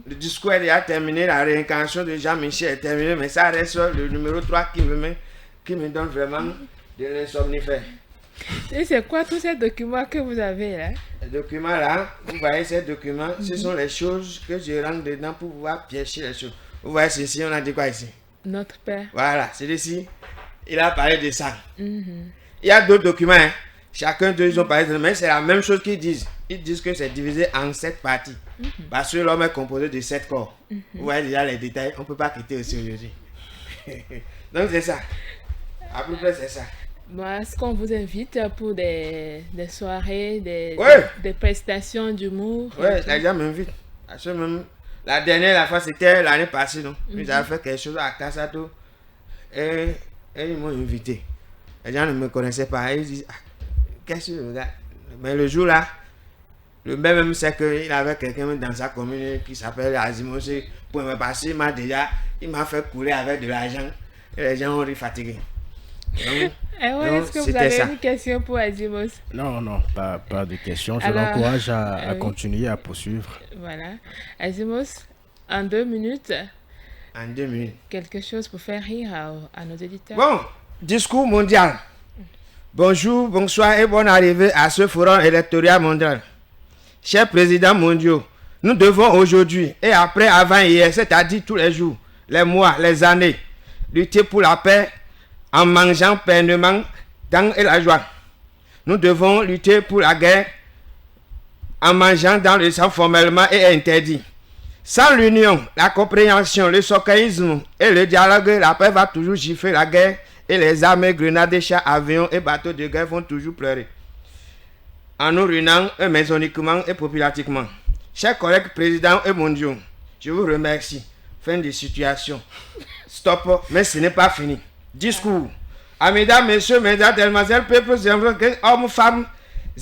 Le discours est déjà terminé, la réincarnation de Jean-Michel est terminée, mais ça reste le numéro 3 qui me donne vraiment de l'insomnifère. Et c'est quoi tous ces documents que vous avez là? Les documents là, vous voyez ces documents, ce sont les choses que je rentre dedans pour pouvoir piéger les choses. Vous voyez ceci, on a dit quoi ici? Notre Père. Voilà, celui-ci, il a parlé de ça. Il y a d'autres documents, hein. Chacun d'eux, ils ont parlé de ça, mais c'est la même chose qu'ils disent. Ils disent que c'est divisé en 7 parties. Parce que l'homme est composé de 7 corps. Vous voyez déjà les détails, on ne peut pas quitter aussi aujourd'hui. Donc c'est ça. À peu près c'est ça. Bon, est-ce qu'on vous invite pour des soirées, des prestations d'humour? Oui, les gens m'invitent. Parce que même la dernière fois, c'était l'année passée, non? Ils avaient fait quelque chose à Kassato. Et ils m'ont invité. Les gens ne me connaissaient pas. Ils disent, qu'est-ce que tu regardes? Mais le jour là, le même c'est qu'il avait quelqu'un dans sa commune qui s'appelle Azimos. Pour me passer, il m'a fait couler avec de l'argent. Et les gens ont ri fatigués. Donc, Est-ce que vous c'était avez ça. une question pour Azimos? Non, pas de questions. Je Alors, l'encourage à oui. continuer à poursuivre. Voilà. Azimos, en 2 minutes, En 2 minutes. quelque chose pour faire rire à nos auditeurs. Bon, discours mondial. Bonjour, bonsoir et bonne arrivée à ce forum électoral mondial. Chers présidents mondiaux, nous devons aujourd'hui et après, avant hier, c'est-à-dire tous les jours, les mois, les années, lutter pour la paix en mangeant pleinement dans et la joie. Nous devons lutter pour la guerre en mangeant dans le sang formellement et interdit. Sans l'union, la compréhension, le socaïsme et le dialogue, la paix va toujours gifler la guerre et les armées, grenades, chars, avions et bateaux de guerre vont toujours pleurer. En nous ruinant maçonniquement et populatiquement. Chers collègues présidents et mondiaux, je vous remercie. Fin de situation. Stop, mais ce n'est pas fini. Discours. À mesdames, messieurs, mesdames, demoiselles, peuples, hommes, femmes,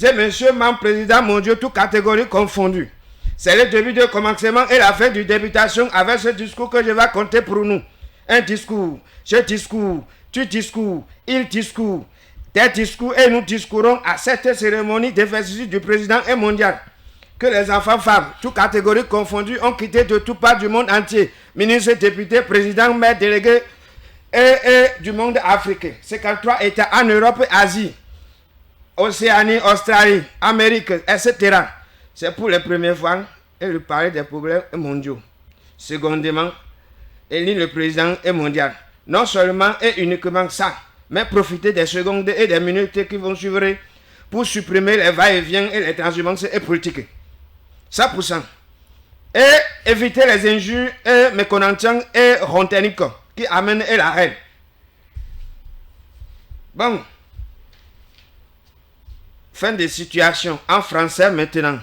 et messieurs, membres présidents mondiaux, toutes catégories confondues. C'est le début de commencement et la fin de débutation avec ce discours que je vais compter pour nous. Un discours, je discours, tu discours, il discours, des discours et nous discourons à cette cérémonie d'investiture du président et mondial. Que les enfants, femmes, toutes catégories confondues, ont quitté de tout part du monde entier. Ministres, députés, présidents, maires, délégués et du monde africain. 53 États en Europe et Asie, Océanie, Australie, Amérique, etc. C'est pour les premières fois et lui parler des problèmes mondiaux. Secondement, élire le président est mondial. Non seulement et uniquement ça, mais profiter des secondes et des minutes qui vont suivre pour supprimer les va-et-vient et les transhumances et politiques. 100%. Et éviter les injures et méconnaissants et ronténiques qui amènent et la haine. Bon. Fin de situation en français maintenant.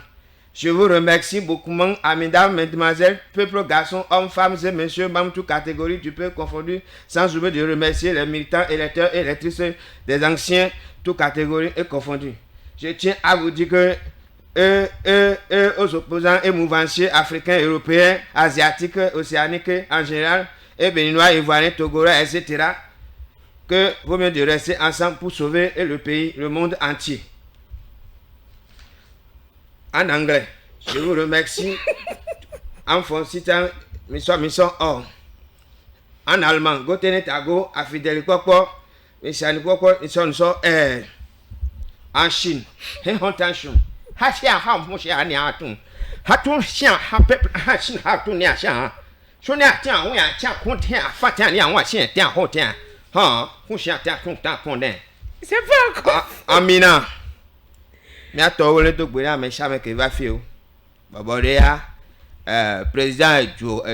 Je vous remercie beaucoup, mesdames, mesdemoiselles, peuple, garçons, hommes, femmes et messieurs, membres toutes catégories du peuple confondu, sans oublier de remercier les militants, électeurs et électrices des anciens, toutes catégories et confondus. Je tiens à vous dire que aux opposants et mouvanciers africains, européens, asiatiques, océaniques en général, et béninois, ivoiriens, togolais, etc., que vaut mieux de rester ensemble pour sauver le pays, le monde entier. En anglais, je vous remercie. En français, mission or. En allemand, Gotene Tago, Afidel Koko, Mission Koko, Mission en Chine, Hontanchon. Hachia, Hamoshia, Niatum. Hatun Xian, Hapep, Hachin, Hatun Niasha. Sonia, tiens, oui, tiens, Contia, Fatan, Yan, Chien, tiens, Hotin. Ha, Hushia, Takunta, Condé. C'est pas encore. Amina. Mais à toi, le docteur, mais jamais que va faire. Babodea, président,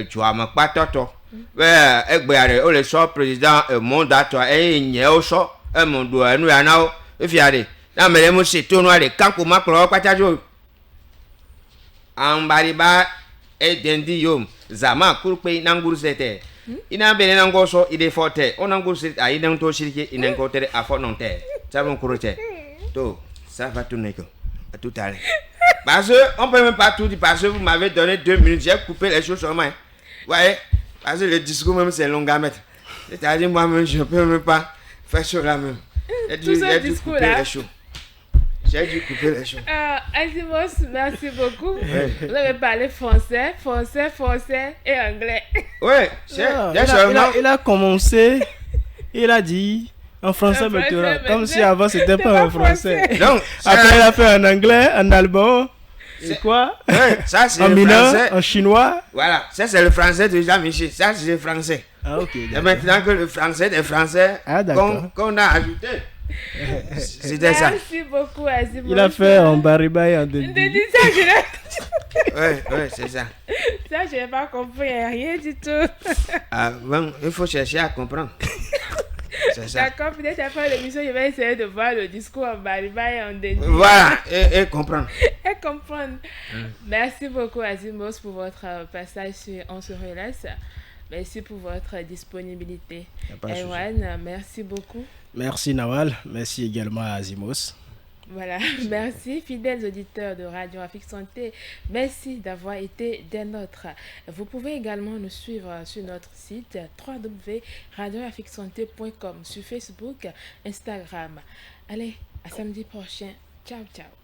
Joama Patoto. Egbere, o le so président, monde à toi, et il y a aussi un monde où nous avons, et fiaré. Là, mais les mouches, tout noir, les camps pour Macron, Patajo. En Bariba, et Dendi Yom, Zama, Kurpe, Nangursete. Il n'a pas d'angoisse, il est fort. On angoisse, il n'a pas de il n'a pas de affort non terre. Ça va courir. Donc, ça va tourner à tout à l'heure. Parce qu'on ne peut même pas tout dire, parce que vous m'avez donné 2 minutes, j'ai coupé les choses sur moi. Vous voyez, parce que le discours même c'est long à mettre. C'est-à-dire moi-même, je ne peux même pas faire ça là même. Tout ce discours-là. J'ai dû couper les choses. Azimos, merci beaucoup. Vous avez parlé français et anglais. Oui, il a commencé, il a dit en français maintenant, comme si avant c'était pas en français. Donc, après il a fait en anglais, en allemand, c'est quoi? Ça c'est en le mineur, français. en chinois. Voilà, ça c'est le français de Jean-Michel, ça c'est le français. Ah ok. Et maintenant que le français des Français qu'on a ajouté. C'était ça. Merci beaucoup, Azimos. Il a fait en Bariba et en Dendi. Ça, oui, c'est ça. Ça, je n'ai pas compris rien du tout. Bon, il faut chercher à comprendre. C'est ça. D'accord, peut-être après l'émission, je vais essayer de voir le discours en Bariba et en Dendi. Voilà, et comprendre. Et comprendre. Merci beaucoup, Azimos, pour votre passage sur On se relaxe. Merci pour votre disponibilité. Erwan, merci beaucoup. Merci Nawal, merci également à Azimos. Voilà, merci fidèles auditeurs de Radio Afrique Santé. Merci d'avoir été des nôtres. Vous pouvez également nous suivre sur notre site www.radioafriquesanté.com, sur Facebook, Instagram. Allez, à samedi prochain. Ciao, ciao.